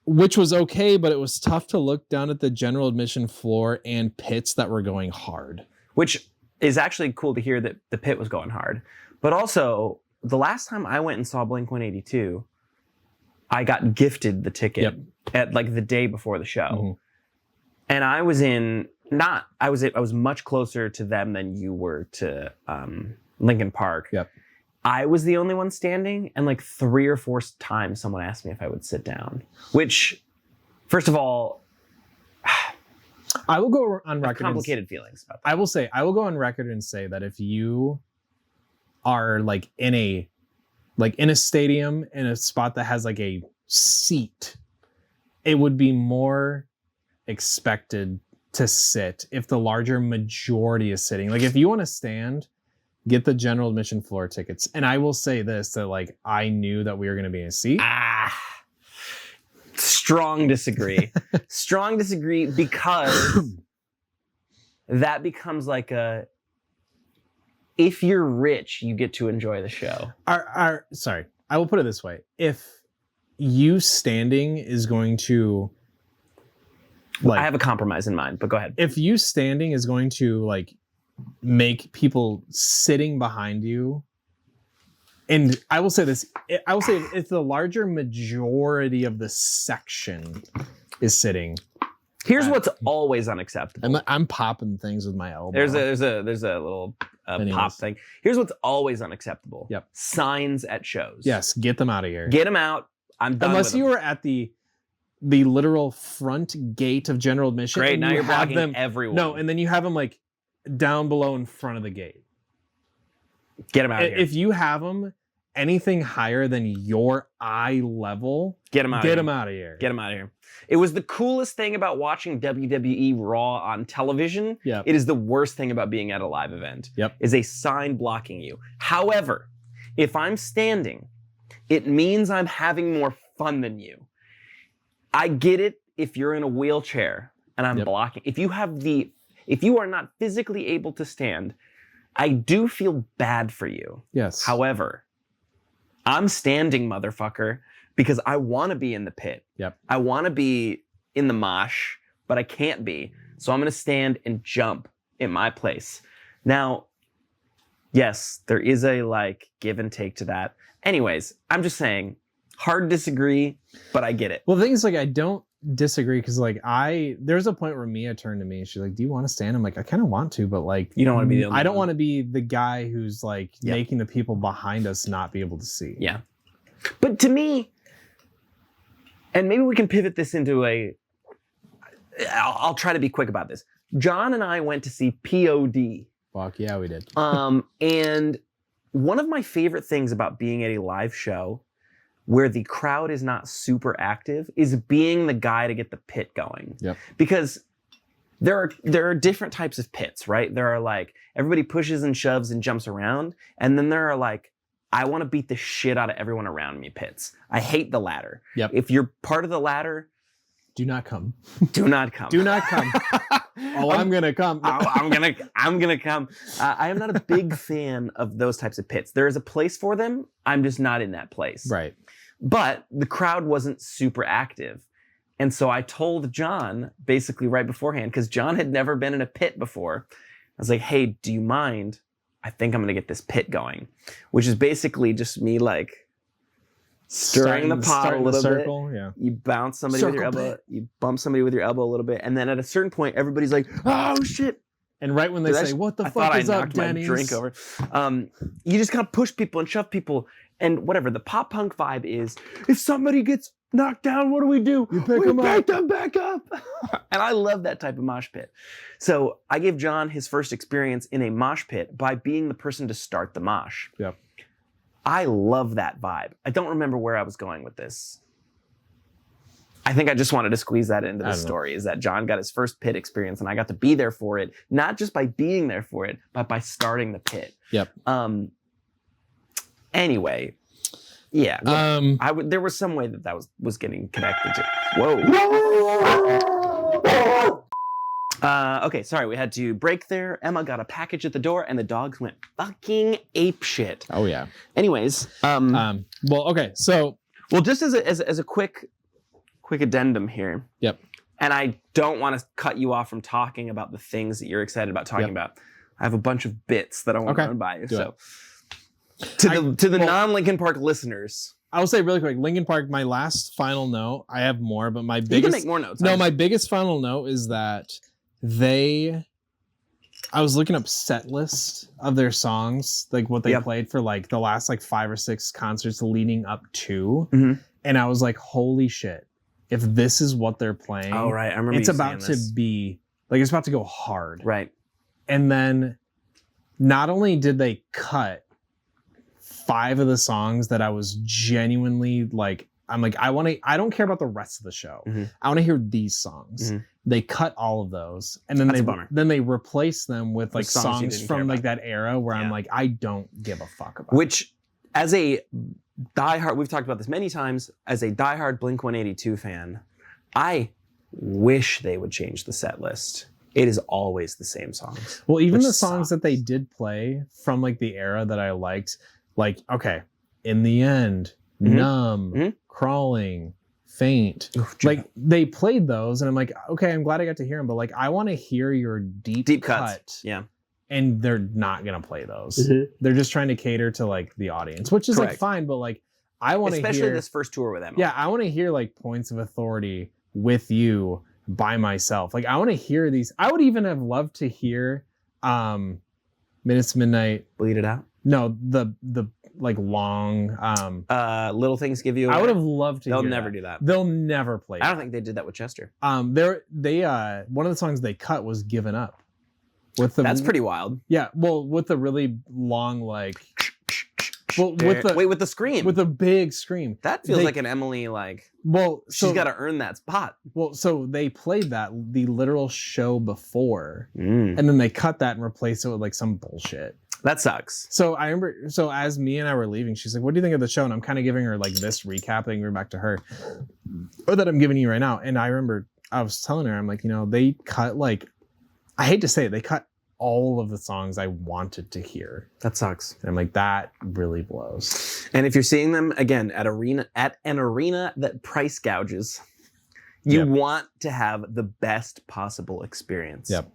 which was okay, but it was tough to look down at the general admission floor and pits that were going hard. Which is actually cool to hear that the pit was going hard. But also, the last time I went and saw Blink-182, I got gifted the ticket at like the day before the show. Mm-hmm. And I was I was much closer to them than you were to Linkin Park. Yep. I was the only one standing, and like 3 or 4 times someone asked me if I would sit down. Which, first of all, I will go on record. Complicated feelings about that. I will go on record and say that if you are like in a stadium in a spot that has like a seat, it would be more expected to sit if the larger majority is sitting. Like if you want to stand, get the general admission floor tickets. And I will say this, that like I knew that we were going to be in a seat. Strong disagree. Strong disagree, because that becomes like if you're rich, you get to enjoy the show. Sorry, I will put it this way. If you standing is going to like, I have a compromise in mind, but go ahead. If you standing is going to like make people sitting behind you, and I will say this, if the larger majority of the section is sitting. Here's what's always unacceptable. I'm popping things with my elbow. There's a little pop thing. Here's what's always unacceptable. Yep. Signs at shows. Yes, get them out of here. Get them out. I'm done. Unless you were at the literal front gate of general admission. Great, now you're blocking everyone. No, and then you have them like down below in front of the gate. Get them out of here. If you have them anything higher than your eye level, get them out of here. Get them out of here. It was the coolest thing about watching WWE Raw on television. Yep. It is the worst thing about being at a live event. Yep. Is a sign blocking you. However, if I'm standing, it means I'm having more fun than you. I get it if you're in a wheelchair and I'm blocking. If you are not physically able to stand, I do feel bad for you. Yes. However, I'm standing, motherfucker, because I want to be in the pit. Yep. I want to be in the mosh, but I can't be. So I'm going to stand and jump in my place. Now, yes, there is a like give and take to that. Anyways, I'm just saying, hard to disagree, but I get it. Well, the thing is, like, I don't disagree because like there's a point where Mia turned to me and she's like, do you want to stand? I'm like, I kind of want to, but like, you don't want to be the only I don't want to be the guy who's like making the people behind us not be able to see. Yeah. But to me, and maybe we can pivot this into I'll try to be quick about this. John and I went to see POD. Fuck yeah, we did. And one of my favorite things about being at a live show where the crowd is not super active is being the guy to get the pit going. Yep. Because there are different types of pits, right? There are like, everybody pushes and shoves and jumps around. And then there are like, I want to beat the shit out of everyone around me pits. I hate the ladder. Yep. If you're part of the ladder, do not come. do not come. Do not come. Oh, I'm gonna come. I'm gonna come. I am not a big fan of those types of pits. There is a place for them. I'm just not in that place. Right. But the crowd wasn't super active. And so I told John basically right beforehand, because John had never been in a pit before. I was like, hey, do you mind? I think I'm going to get this pit going, which is basically just me like stirring the pot a little bit. Yeah. You bounce somebody with your elbow. You bump somebody with your elbow a little bit. And then at a certain point, everybody's like, oh, shit. And right when they say, what the fuck is up, Denny's? Drink over. You just kind of push people and shove people. And whatever, the pop punk vibe is, if somebody gets knocked down, what do? You pick them back up. And I love that type of mosh pit. So I gave John his first experience in a mosh pit by being the person to start the mosh. Yep. I love that vibe. I don't remember where I was going with this. I think I just wanted to squeeze that into the story, is that John got his first pit experience and I got to be there for it, not just by being there for it, but by starting the pit. Yep. Anyway, yeah. There was some way that was getting connected to. Whoa. Okay, sorry, we had to break there. Emma got a package at the door, and the dogs went fucking apeshit. Oh yeah. Anyways, well, okay, so just as a quick addendum here. Yep. And I don't want to cut you off from talking about the things that you're excited about talking about. I have a bunch of bits that I want to run by you. To the non-Linkin Park listeners, I will say really quick, Linkin Park, my last final note, I have more, but my biggest... You can make more notes. No, my biggest final note is that I was looking up set list of their songs, like what they played for like the last like 5 or 6 concerts leading up to, and I was like, holy shit, if this is what they're playing, oh right, I remember it's about to be, like it's about to go hard. Right. And then not only did they cut 5 of the songs that I was genuinely like, I'm like, I don't care about the rest of the show. I want to hear these songs. They cut all of those, and then they replace them with like songs from like that era where I'm like, I don't give a fuck about. Which, as a diehard, we've talked about this many times, as a diehard Blink-182 fan, I wish they would change the set list. It is always the same songs. Well, even the songs that they did play from like the era that I liked, like, okay, In the End, Numb, Crawling, Faint. Like, they played those, and I'm like, okay, I'm glad I got to hear them, but like, I want to hear your deep cut. Yeah. And they're not going to play those. They're just trying to cater to like the audience, which is like fine, but like, I want to hear. Especially this first tour with Emma. Yeah, I want to hear like Points of Authority with you by myself. Like, I want to hear these. I would even have loved to hear Minutes to Midnight. Bleed It Out? No, the like long Little Things Give You Away. I would have loved to They'll hear never that. do that. They'll never play I don't think they did that with Chester. They one of the songs they cut was Given Up. That's pretty wild. Yeah, well, with the really long like with the scream. With a big scream. That feels like an Emily like she's got to earn that spot. Well, so they played the literal show before. And then they cut that and replaced it with like some bullshit. That sucks. So I remember, as me and I were leaving, she's like, what do you think of the show? And I'm kind of giving her like this recap that I can bring back to her, or that I'm giving you right now. And I remember I was telling her, I'm like, they cut like, I hate to say it, they cut all of the songs I wanted to hear. That sucks. And I'm like, that really blows. And if you're seeing them again at an arena that price gouges, you want to have the best possible experience. Yep.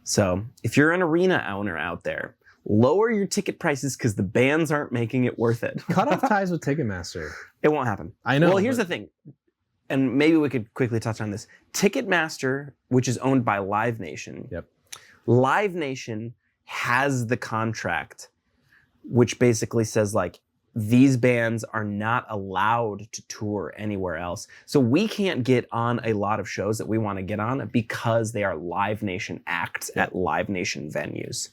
So if you're an arena owner out there, lower your ticket prices because the bands aren't making it worth it. Cut off ties with Ticketmaster. It won't happen. I know. Well, here's the thing, and maybe we could quickly touch on this. Ticketmaster, which is owned by Live Nation. Yep. Live Nation has the contract, which basically says like, these bands are not allowed to tour anywhere else. So we can't get on a lot of shows that we want to get on because they are Live Nation acts at Live Nation venues.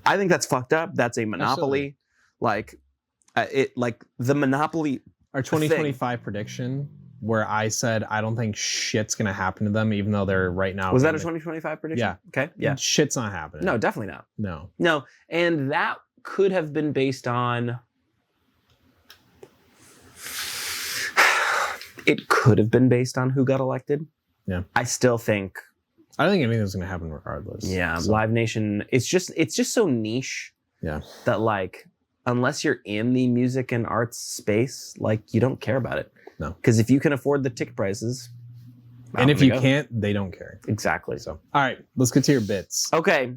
I think that's fucked up. That's a monopoly. Absolutely. The monopoly. Our 2025 prediction, where I said I don't think shit's gonna happen to them, even though they're right now. Was that a 2025 prediction? Yeah. Okay. Yeah. Shit's not happening. No, definitely not. No. No, and that could have been based on it could have been based on who got elected. Yeah. I still think. I don't think anything's going to happen regardless. Yeah. So. Live Nation. It's just so niche. Yeah. That like, unless you're in the music and arts space, like you don't care about it. No. Because if you can afford the ticket prices. And if you can't, they don't care. Exactly. So, all right, let's get to your bits. Okay.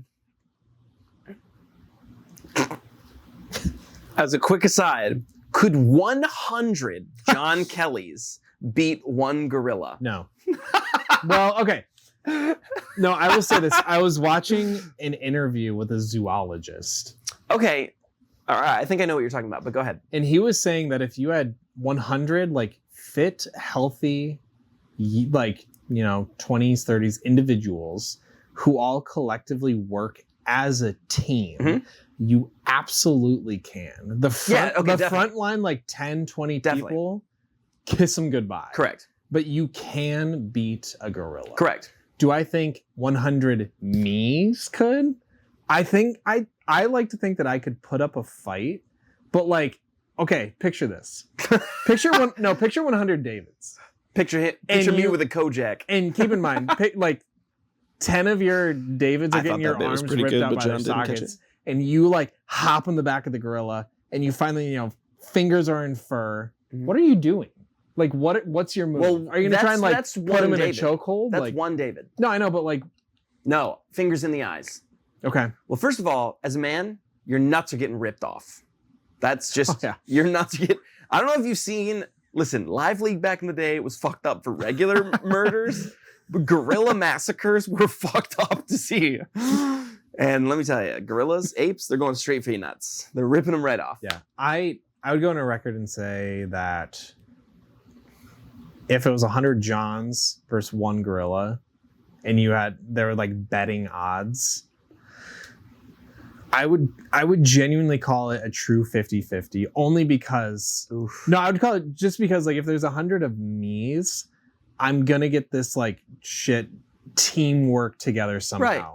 As a quick aside, could 100 John Kellys beat one gorilla? No. Well, okay. No, I will say this. I was watching an interview with a zoologist. Okay. All right. I think I know what you're talking about, but go ahead. And he was saying that if you had 100 like fit, healthy, like, 20s, 30s individuals who all collectively work as a team, you absolutely can. The front line, like 10, 20 people, kiss them goodbye. Correct. But you can beat a gorilla. Correct. Do I think 100 me's could? I think I like to think that I could put up a fight, but like, okay, picture this. Picture 100 Davids. Picture me with a Kojak. And keep in mind, like 10 of your Davids are getting your arms ripped out by their sockets, and you like hop on the back of the gorilla, and you finally, fingers are in fur. Mm-hmm. What are you doing? Like, what's your move? Well, are you gonna try and like put him in a chokehold? That's like, one David. No, I know, but like, no, fingers in the eyes. Okay. Well, first of all, as a man, your nuts are getting ripped off. That's just your nuts get. I don't know if you've seen. Listen, Live League back in the day was fucked up for regular murders, but gorilla massacres were fucked up to see. And let me tell you, gorillas, apes, they're going straight for your nuts. They're ripping them right off. Yeah, I would go on a record and say that if it was 100 Johns versus one gorilla, and there were like betting odds, I would genuinely call it a true 50-50, only because I would call it just because like if there's 100 of me's, I'm gonna get this like shit teamwork together somehow. Right.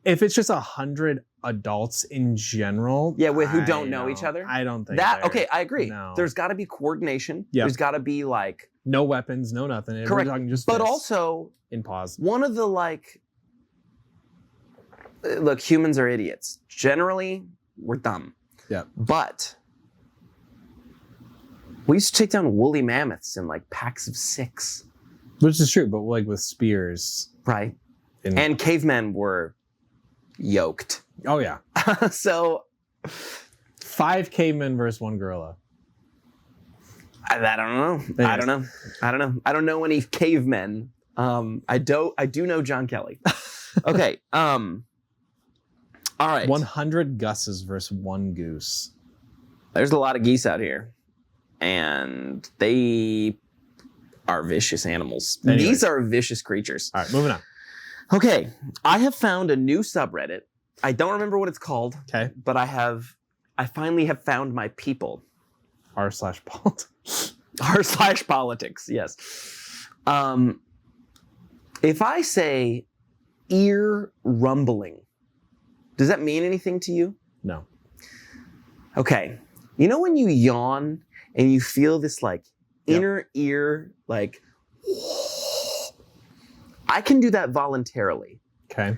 If it's just 100 adults in general, who don't know each other, I don't think that. Okay, I agree. No. There's got to be coordination. Yep. There's got to be like no weapons, no nothing. Correct. We're talking just but also in pause. One of the like. Look, humans are idiots. Generally, we're dumb. Yeah. But we used to take down woolly mammoths in like packs of 6. Which is true, but like with spears. Right. And cavemen were yoked. Oh, yeah. So 5 cavemen versus 1 gorilla. I don't know. I don't know. I don't know any cavemen. I do know John Kelley. Okay. All right. 100 Gusses versus 1 goose. There's a lot of geese out here, and they are vicious animals. Anyways. Geese are vicious creatures. All right, moving on. Okay, I have found a new subreddit. I don't remember what it's called. Okay. But I finally have found my people. r/politics. r/politics, yes. If I say ear rumbling, does that mean anything to you? No. Okay. You know when you yawn and you feel this like inner ear, like, I can do that voluntarily. Okay.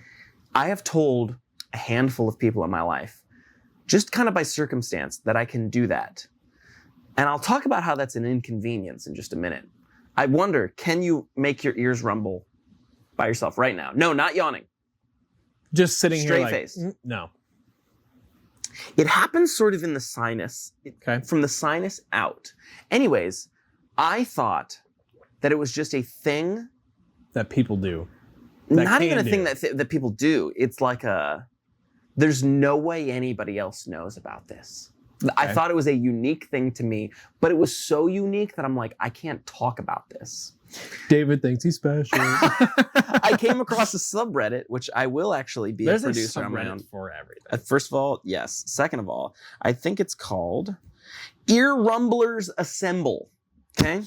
I have told a handful of people in my life, just kind of by circumstance, that I can do that. And I'll talk about how that's an inconvenience in just a minute. I wonder, can you make your ears rumble by yourself right now? No, not yawning. Just sitting straight here like, face. No. It happens sort of in the sinus, from the sinus out. Anyways, I thought that it was just a thing that people do. Not even a thing that people do. It's like there's no way anybody else knows about this. Okay. I thought it was a unique thing to me, but it was so unique that I'm like, I can't talk about this. David thinks he's special. I came across a subreddit, which I will actually be a producer on my own. For everything. First of all, yes. Second of all, I think it's called Ear Rumblers Assemble. Okay.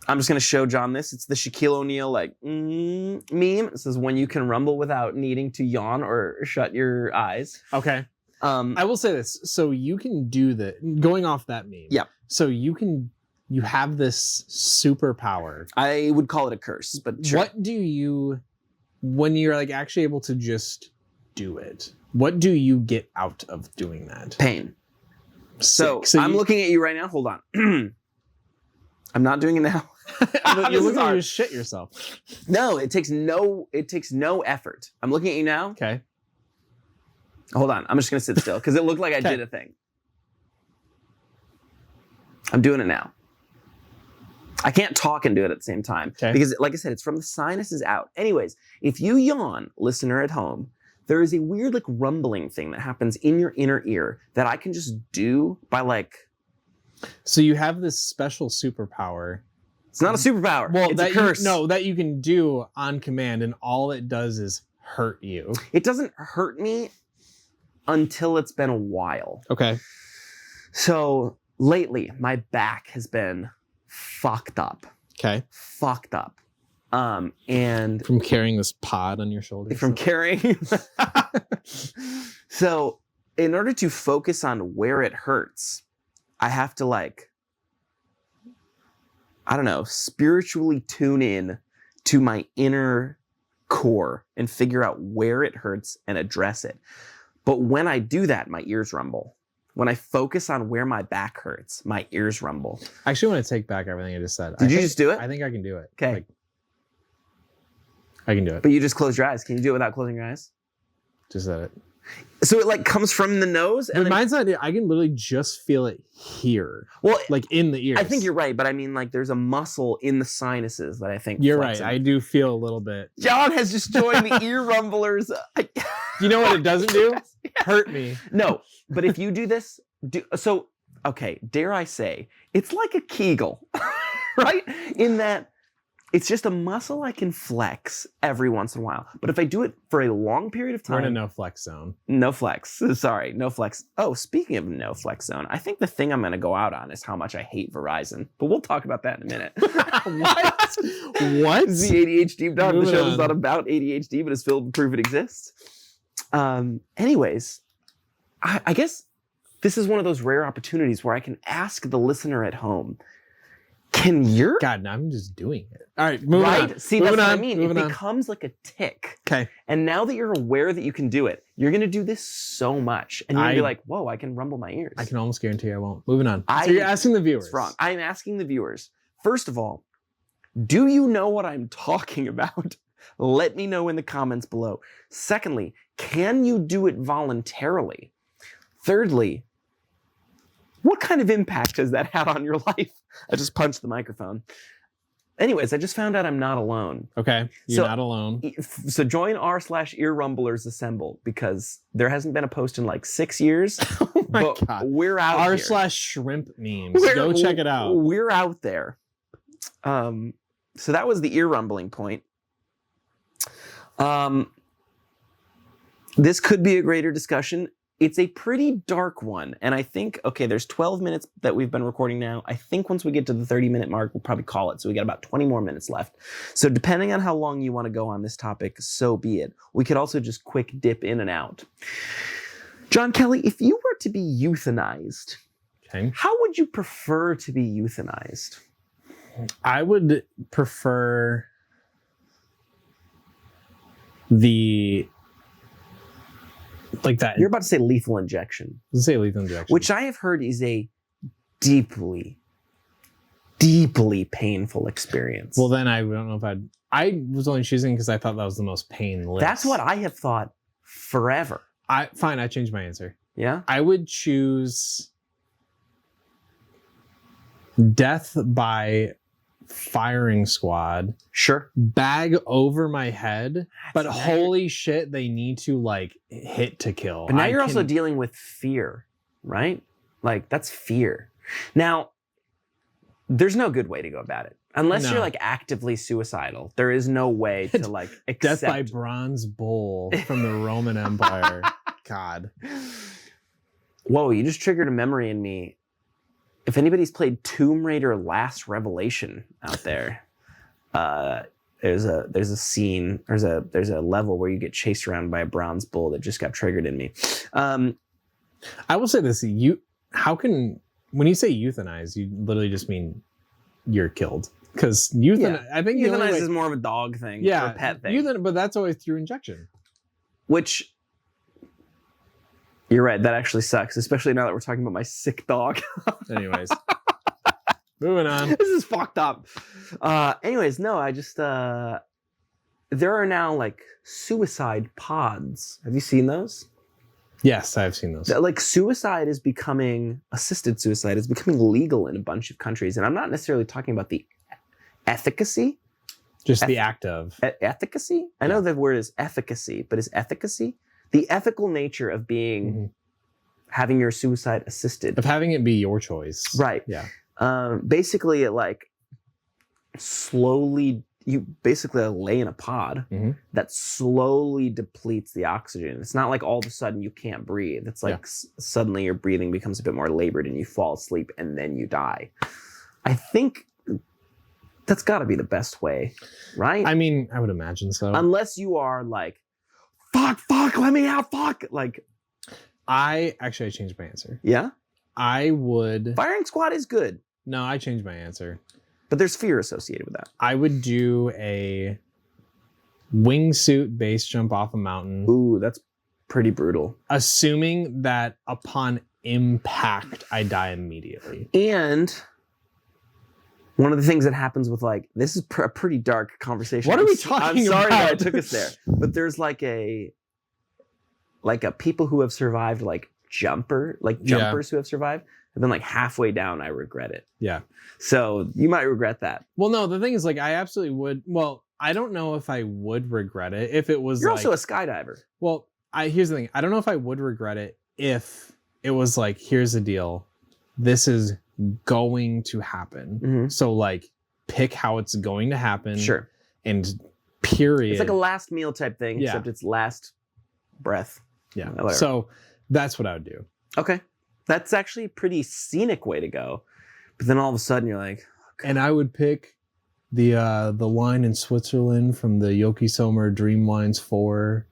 I'm just going to show John this. It's the Shaquille O'Neal meme. It says, when you can rumble without needing to yawn or shut your eyes. Okay. I will say this. So you can do going off that meme. Yeah. So you can you have this superpower. I would call it a curse, but sure. What do you, when you're like actually able to just do it, what do you get out of doing that? Pain. So I'm looking at you right now. Hold on. I'm not doing it now. You're looking at you shit yourself. No, it takes no effort. I'm looking at you now. Okay. Hold on. I'm just gonna sit still because it looked like I did a thing. I'm doing it now. I can't talk and do it at the same time because, like I said, it's from the sinuses out. Anyways, if you yawn, listener at home, there is a weird like rumbling thing that happens in your inner ear that I can just do by like. So you have this special superpower. It's not a superpower. Well, it's a curse. That you can do on command, and all it does is hurt you. It doesn't hurt me until it's been a while. Okay. So lately, my back has been fucked up. Okay. Fucked up. And from carrying this pod on your shoulders. From carrying. So in order to focus on where it hurts, I have to like, I don't know, spiritually tune in to my inner core and figure out where it hurts and address it. But when I do that, my ears rumble. When I focus on where my back hurts, my ears rumble. I actually want to take back everything I just said. Did you just do it? I think I can do it. Okay. Like, I can do it. But you just closed your eyes. Can you do it without closing your eyes? Just said it. So it like comes from the nose? And mine's not, I can literally just feel it here. Well, like in the ears. I think you're right, but I mean like there's a muscle in the sinuses that I think you're right. I do feel a little bit. John has just joined the ear rumblers. You know what it doesn't do? Yes. Hurt me. No, but if you do this, okay, dare I say, it's like a Kegel, right? In that it's just a muscle I can flex every once in a while. But if I do it for a long period of time... We're in a no flex zone. No flex. Sorry, no flex. Oh, speaking of no flex zone, I think the thing I'm going to go out on is how much I hate Verizon. But we'll talk about that in a minute. What? What? This is the A.D.H.Deep-Dive. The show is not about ADHD, but is filled with proof it exists. Anyways, I guess this is one of those rare opportunities where I can ask the listener at home, can your... God, no, I'm just doing it. All right, moving on. See, that's what I mean. It becomes like a tick. Okay. And now that you're aware that you can do it, you're going to do this so much. And you're going to be like, whoa, I can rumble my ears. I can almost guarantee I won't. Moving on. So you're asking the viewers. It's wrong. I'm asking the viewers. First of all, do you know what I'm talking about? Let me know in the comments below. Secondly, can you do it voluntarily? Thirdly, what kind of impact has that had on your life? I just punched the microphone. Anyways, I just found out I'm not alone. Okay, you're not alone. So join r/ear rumblers assemble because there hasn't been a post in like 6 years. Oh my God. We're out here. r/shrimp memes. Go check it out. We're out there. So that was the ear rumbling point. This could be a greater discussion. It's a pretty dark one. And I think, okay, there's 12 minutes that we've been recording now. I think once we get to the 30-minute mark, we'll probably call it. So we got about 20 more minutes left. So depending on how long you want to go on this topic, so be it. We could also just quick dip in and out. John Kelley, if you were to be euthanized, how would you prefer to be euthanized? I would prefer the... like that. You're about to say lethal injection. Let's say lethal injection. Which I have heard is a deeply, deeply painful experience. Well, then I don't know if I was only choosing because I thought that was the most painless. That's what I have thought forever. Fine, I changed my answer. Yeah? I would choose death by firing squad. Sure. Bag over my head. But holy shit, they need to like hit to kill. But now you're also dealing with fear, right? Like that's fear. Now, there's no good way to go about it. Unless you're like actively suicidal. There is no way to like accept. Death by bronze bull from the Roman Empire. God. Whoa, you just triggered a memory in me. If anybody's played Tomb Raider Last Revelation out there, there's a scene, there's a level where you get chased around by a bronze bull that just got triggered in me. I will say this, when you say euthanize, you literally just mean you're killed. Because I think euthanize is more of a dog thing, or a pet thing. But that's always through injection. Which, you're right, that actually sucks, especially now that we're talking about my sick dog. Anyways, moving on. This is fucked up. Anyways, no, I just there are now like suicide pods. Have you seen those? Yes, I've seen those. Like assisted suicide is becoming legal in a bunch of countries, and I'm not necessarily talking about the efficacy. Just the act of. Efficacy? I know the word is efficacy, but is efficacy? The ethical nature of being, having your suicide assisted. Of having it be your choice. Right. Yeah. Basically, it like slowly, you basically lay in a pod that slowly depletes the oxygen. It's not like all of a sudden you can't breathe. It's like suddenly your breathing becomes a bit more labored and you fall asleep and then you die. I think that's got to be the best way, right? I mean, I would imagine so. Unless you are like, fuck, let me out, fuck. Like, I changed my answer. Yeah? I would. Firing squad is good. No, I changed my answer. But there's fear associated with that. I would do a wingsuit base jump off a mountain. Ooh, that's pretty brutal. Assuming that upon impact, I die immediately. And one of the things that happens with like, this is a pretty dark conversation. What are we talking about? I'm sorry that I took us there. But there's like a people who have survived like jumpers who have survived have been like halfway down. I regret it. Yeah. So you might regret that. Well, no, the thing is like, I absolutely would. Well, I don't know if I would regret it if it was You're like, also a skydiver. Well, here's the thing. I don't know if I would regret it if it was like, here's the deal. This is going to happen. So like pick how it's going to happen. Sure. And period. It's like a last meal type thing, except it's last breath. Yeah. So that's what I would do. Okay. That's actually a pretty scenic way to go. But then all of a sudden you're like, okay. And I would pick the line in Switzerland from the Yokosuka Dreamlines 4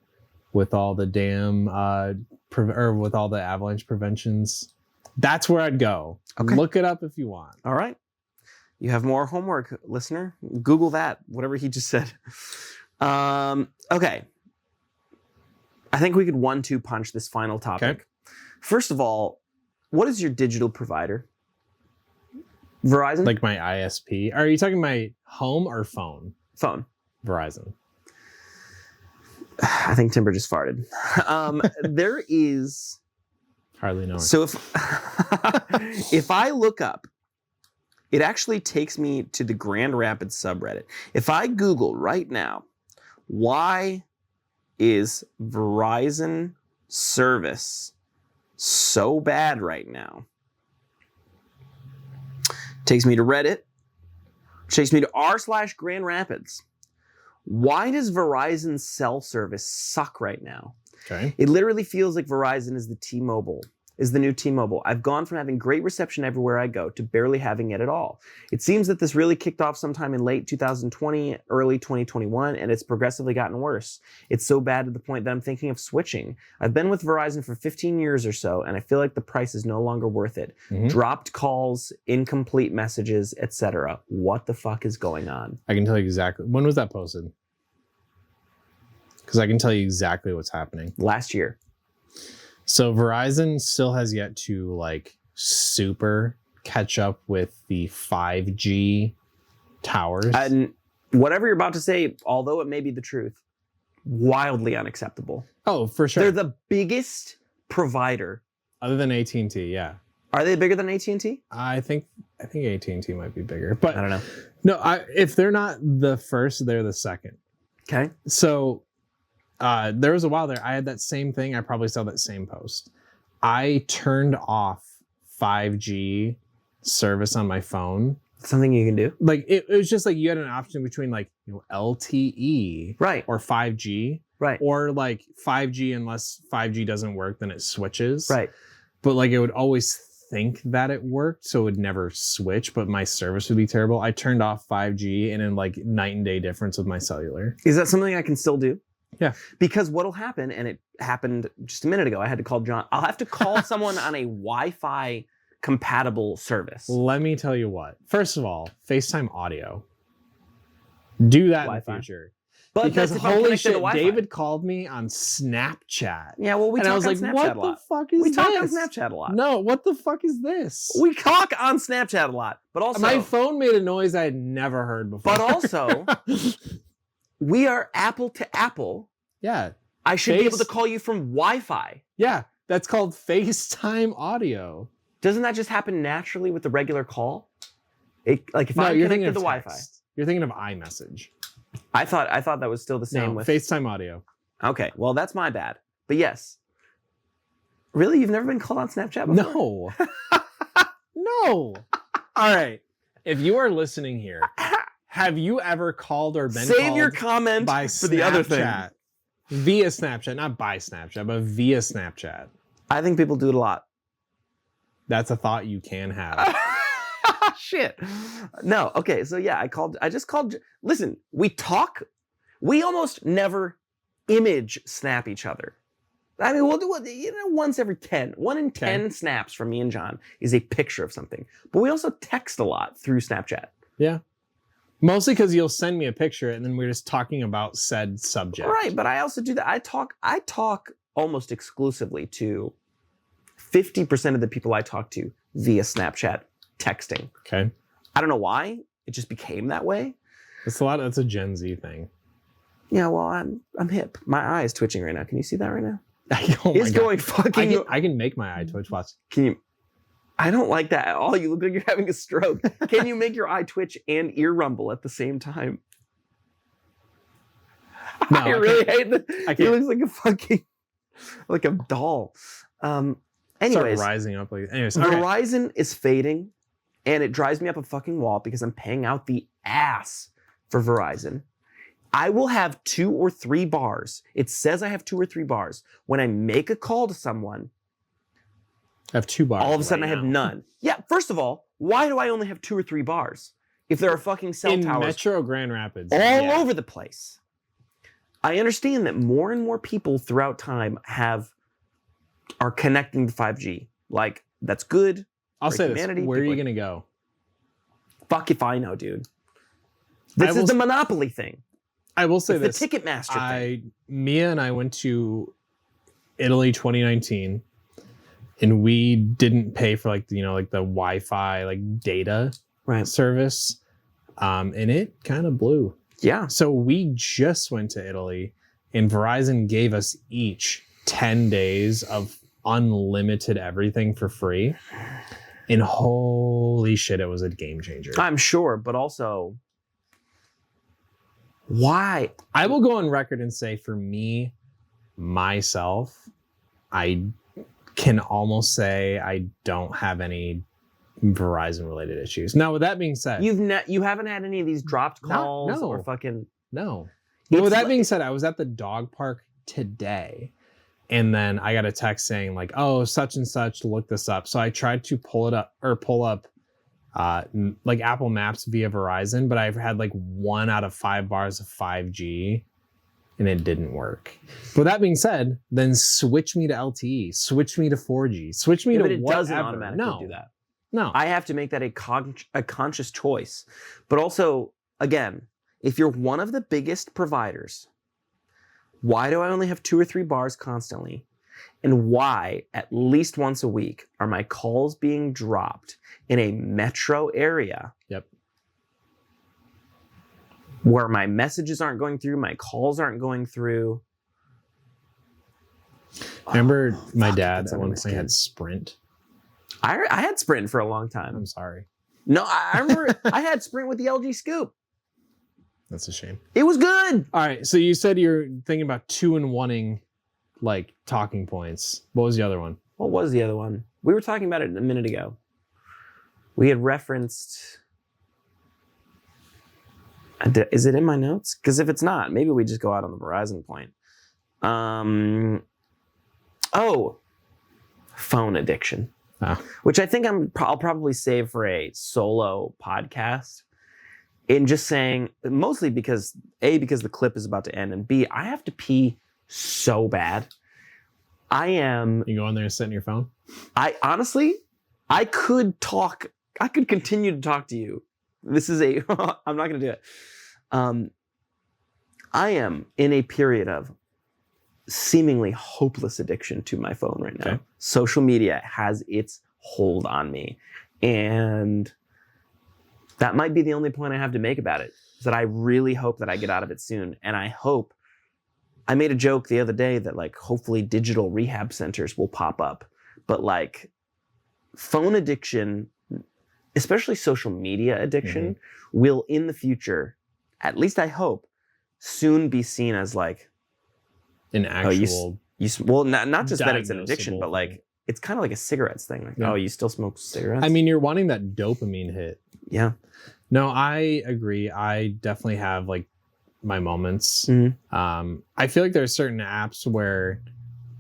with all the dam with all the avalanche preventions. That's where I'd go. Okay. Look it up if you want. All right. You have more homework, listener. Google that, whatever he just said. Okay. I think we could 1-2 punch this final topic. Okay. First of all, what is your digital provider? Verizon? Like my ISP? Are you talking my home or phone? Phone. Verizon. I think Timber just farted. There is... Hardly know. So if I look up, it actually takes me to the Grand Rapids subreddit. If I Google right now, why is Verizon service so bad right now? Takes me to Reddit. Takes me to r/Grand Rapids. Why does Verizon's cell service suck right now? Okay. It literally feels like Verizon is the new T-Mobile. I've gone from having great reception everywhere I go to barely having it at all. It seems that this really kicked off sometime in late 2020, early 2021, and it's progressively gotten worse. It's so bad to the point that I'm thinking of switching. I've been with Verizon for 15 years or so, and I feel like the price is no longer worth it. Dropped calls, incomplete messages, etc. What the fuck is going on? I can tell you exactly. When was that posted? Because I can tell you exactly what's happening. Last year. So Verizon still has yet to like super catch up with the 5G towers. And whatever you're about to say, although it may be the truth, wildly unacceptable. Oh, for sure. They're the biggest provider. Other than AT&T, yeah. Are they bigger than AT&T? I think AT&T might be bigger, but I don't know. No, if they're not the first, they're the second. Okay. So there was a while there, I had that same thing. I probably saw that same post. I turned off 5G service on my phone. Something you can do? Like it was just like you had an option between like LTE, right, or 5G, right, or like 5G unless 5G doesn't work, then it switches, right. But like it would always think that it worked, so it would never switch, but my service would be terrible. I turned off 5G, and in like night and day difference with my cellular. Is that something I can still do? Yeah. Because what'll happen, and it happened just a minute ago, I had to call John. I'll have to call someone on a Wi-Fi compatible service. Let me tell you what. First of all, FaceTime audio. Do that Wi-Fi. in the future. But Because that's if I'm holy connected to shit, Wi-Fi. David called me on Snapchat. Yeah, well, we and talk I was on like, Snapchat what a lot. the fuck is We this? talk on Snapchat a lot. No, what the fuck is this? We talk on Snapchat a lot. But also, My phone made a noise I had never heard before. but also, we are Apple to Apple. yeah. I should be able to call you from Wi-Fi. Yeah. That's called FaceTime audio. Doesn't that just happen naturally with the regular call? Like if No, I'm you're connected thinking to of the Wi-Fi. text. You're thinking of iMessage. I thought that was still the same No, with FaceTime audio. Okay, well that's my bad. But yes. Really? You've never been called on Snapchat before? No. No. All right. If you are listening here, have you ever called or been Save called your comment by for the other thing. Snapchat? Via Snapchat, not by Snapchat, but via Snapchat. I think people do it a lot. That's a thought you can have. Shit. No. Okay. So yeah, I just called. Listen, we talk. We almost never image snap each other. I mean, we'll do it, once every 10. 1 in 10 snaps from me and John is a picture of something. But we also text a lot through Snapchat. Yeah. Mostly because you'll send me a picture and then we're just talking about said subject. Right. But I also do that. I talk almost exclusively to 50% of the people I talk to via Snapchat texting. Okay. I don't know why. It just became that way. That's a Gen Z thing. Yeah, well, I'm hip. My eye is twitching right now. Can you see that right now? Oh my It's God. going fucking. I can make my eye twitch. Watch. Can you? I don't like that at all. You look like you're having a stroke. Can you make your eye twitch and ear rumble at the same time? No, I really hate that. I He can't. looks like a fucking, like a doll. Start Anyways, rising up like. Anyways, okay. Verizon is fading, and it drives me up a fucking wall because I'm paying out the ass for Verizon. I will have 2 or 3 bars. It says I have 2 or 3 bars. When I make a call to someone, I have 2 bars. all of a sudden I have none. Yeah, first of all, why do I only have 2 or 3 bars? If there are fucking cell in towers Metro Grand Rapids, all over the place. I understand that more and more people throughout time are connecting to 5G. Like, that's good. I'll for say this. humanity. Where are you People gonna go? Fuck if I know, dude. This is the Monopoly thing. I will say It's this. the Ticketmaster thing. Mia and I went to Italy 2019, and we didn't pay for like the Wi-Fi data Right. service, and it kind of blew. Yeah. So we just went to Italy, and Verizon gave us each 10 days of unlimited everything for free, and holy shit, it was a game changer. I'm sure, but also, why? I will go on record and say, for me, myself, I can almost say I don't have any Verizon related issues. Now, with that being said, You haven't had any of these dropped calls no. or fucking. no. But with that It's being said, I was at the dog park today, and then I got a text saying like, "Oh, such and such, look this up." So I tried to pull up like Apple Maps via Verizon, but I've had like 1 out of 5 bars of 5G, and it didn't work. But that being said, then switch me to LTE, switch me to 4G, switch me Yeah, to but it whatever. doesn't automatically do that. No. I have to make that a conscious choice. But also, again, if you're one of the biggest providers, why do I only have 2 or 3 bars constantly? And why, at least once a week, are my calls being dropped in a metro area? Yep. Where my messages aren't going through, my calls aren't going through. Remember my Fuck, dad that's at under one my point skin. had Sprint? I had Sprint for a long time. I'm sorry. No, I remember I had Sprint with the LG Scoop. That's a shame. It was good. All right. So you said you're thinking about 2 and 1ing like talking points. What was the other one? What was the other one? We were talking about it a minute ago. We had referenced. Is it in my notes? Because if it's not, maybe we just go out on the Verizon point. Phone addiction. Oh. Which I think I'll probably save for a solo podcast. In just saying, mostly because A, because the clip is about to end, and B, I have to pee so bad. You go in there and sit in your phone? I honestly, I could continue to talk to you. This is I'm not going to do it. I am in a period of seemingly hopeless addiction to my phone right now. Okay. Social media has its hold on me. And that might be the only point I have to make about it, is that I really hope that I get out of it soon. And I made a joke the other day that like hopefully digital rehab centers will pop up. But like phone addiction, especially social media addiction, will in the future, at least I hope, soon be seen as like An actual well, not just that it's an addiction, diagnosable but like thing. it's kind of like a cigarettes thing. Like, Yeah. oh, you still smoke cigarettes? I mean, you're wanting that dopamine hit. yeah. No, I agree. I definitely have like my moments. I feel like there's certain apps where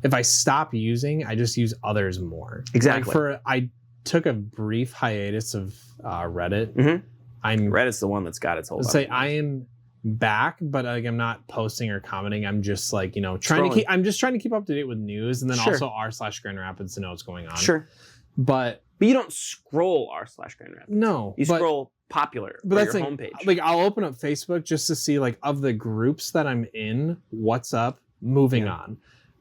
if I stop using, I just use others more. Exactly. Like I took a brief hiatus of Reddit. Reddit's the one that's got its hold on. Let's say me. I am back, but like I'm not posting or commenting. I'm just like, trying Scrolling. I'm just trying to keep up to date with news, and then Sure. also r/Grand Rapids to know what's going on. Sure. But But you don't scroll r/Grand Rapids. no, You but, scroll popular but or that's your like, homepage. like I'll open up Facebook just to see like of the groups that I'm in, what's up, moving on.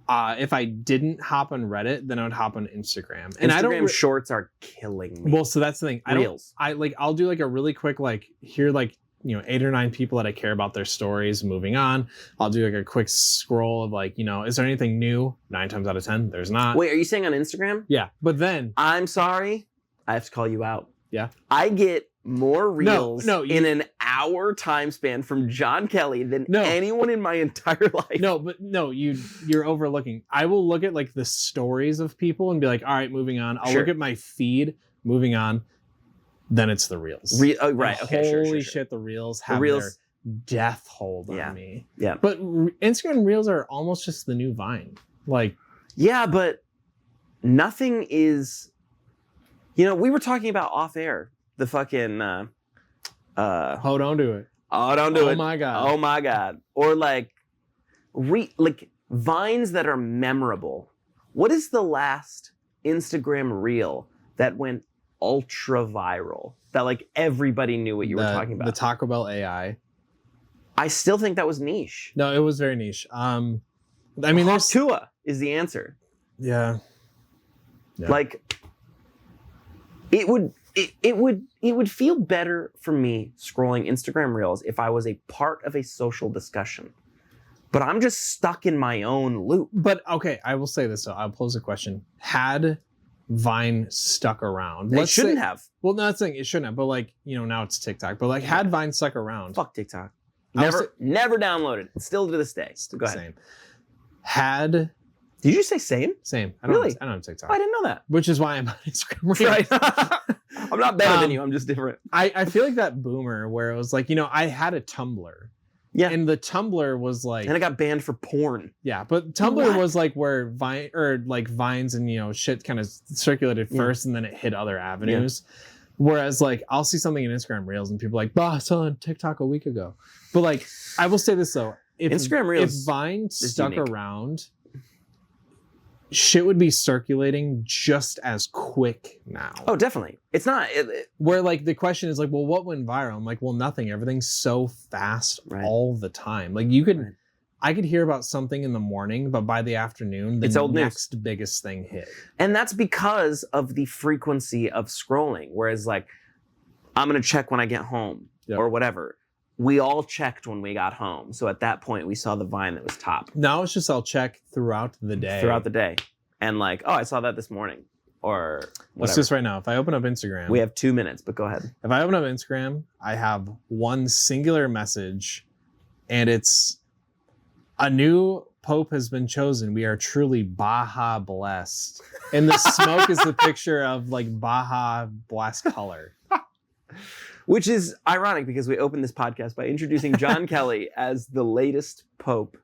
If I didn't hop on Reddit, then I would hop on Instagram. And Instagram I don't shorts are killing me. well, so that's the thing. Reels. I'll do like a really quick like here like 8 or 9 people that I care about their stories, moving on. I'll do like a quick scroll of like, is there anything new? 9 times out of 10, there's not. Wait, are you saying on Instagram? Yeah. But then I'm sorry. I have to call you out. Yeah. I get more reels No, in an hour time span from John Kelley than No. anyone in my entire life. no, you're overlooking. I will look at like the stories of people and be like, all right, moving on. I'll Sure. look at my feed, moving on. Then it's the reels. Right. Okay. Holy Sure. shit, the reels have Reels. their death hold Yeah. on me. Yeah. But Instagram reels are almost just the new Vine. Like, Yeah, but nothing is. We were talking about off air the fucking. hold on to it. Oh, don't do it. Oh my god. Oh my god. Or like vines that are memorable. What is the last Instagram reel that went ultra viral? That like everybody knew what you were talking about. The Taco Bell AI. I still think that was niche. No, it was very niche. I mean, there's Tua is the answer. yeah. Yeah. Like it would feel better for me scrolling Instagram reels if I was a part of a social discussion. But I'm just stuck in my own loop. But okay, I will say this though. I'll pose a question. Had Vine stuck around? It shouldn't have. Well, no, that's the thing. It shouldn't have. But like, now it's TikTok. But like, had Vine stuck around? Fuck TikTok. I was Never downloaded. Still to this day. Go ahead. Same. Had Did you say same? same. I Really? don't have TikTok. I didn't know that. Which is why I'm on Instagram. Right. I'm not better than you. I'm just different. I feel like that boomer where it was like, I had a Tumblr. Yeah. And the Tumblr was like, And I got banned for porn. yeah, but Tumblr What? was like where Vine or like Vines and shit kind of circulated Yeah. first, and then it hit other avenues. Whereas like I'll see something in Instagram Reels and people are like, "Bah, I saw on TikTok a week ago." But like I will say this though, if Instagram Reels if Vine stuck unique. around, shit would be circulating just as quick now. Oh, definitely. It's not. Where like the question is like, well, what went viral? I'm like, well, nothing. Everything's so fast Right. all the time. Like you could, Right. I could hear about something in the morning, but by the afternoon, the It's old news. next biggest thing hit. And that's because of the frequency of scrolling. Whereas, like, I'm going to check when I get home Yep. or whatever. We all checked when we got home. So at that point, we saw the Vine that was top Now it's just I'll check throughout the day. throughout the day. And like, oh, I saw that this morning or Let's whatever. just right now. If I open up Instagram, We have 2 minutes, but go ahead. if I open up Instagram, I have one singular message, and it's a new Pope has been chosen. We are truly Baja blessed. And the smoke is the picture of like Baja blessed color. Which is ironic because we opened this podcast by introducing John Kelley as the latest Pope.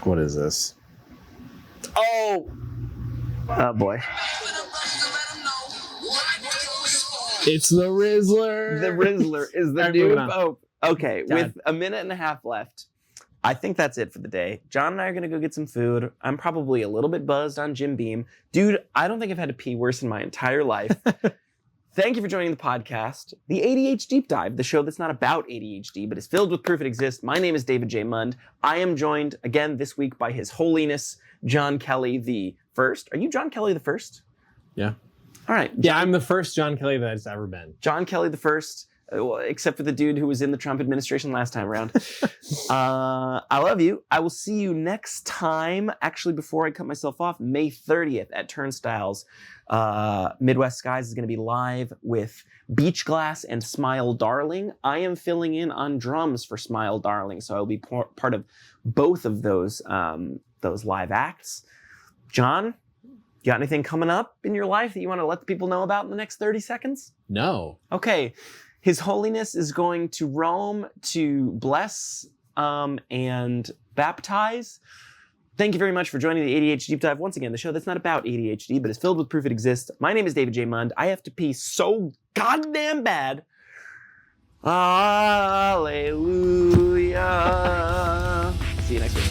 What is this? Oh boy. It's the Rizzler. The Rizzler is the Alright, new moving on. Pope. Okay, God. with a minute and a half left, I think that's it for the day. John and I are going to go get some food. I'm probably a little bit buzzed on Jim Beam. Dude, I don't think I've had to pee worse in my entire life. Thank you for joining the podcast, the ADH.Deep-Dive, the show that's not about ADHD, but is filled with proof it exists. My name is David J. Mund. I am joined again this week by His Holiness, John Kelley the First. Are you John Kelley the First? Yeah. All right. Yeah, I'm the first John Kelley that has ever been. John Kelley the First, except for the dude who was in the Trump administration last time around. I love you. I will see you next time. Actually, before I cut myself off, May 30th at Turnstiles. Midwest Skies is going to be live with Beach Glass and Smile Darling. I am filling in on drums for Smile Darling, so I'll be part of both of those live acts. John, you got anything coming up in your life that you want to let the people know about in the next 30 seconds? No. Okay. His Holiness is going to Rome to bless and baptize. Thank you very much for joining the ADH.Deep-Dive. Once again, the show that's not about ADHD, but is filled with proof it exists. My name is David J. Mund. I have to pee so goddamn bad. Hallelujah. See you next week.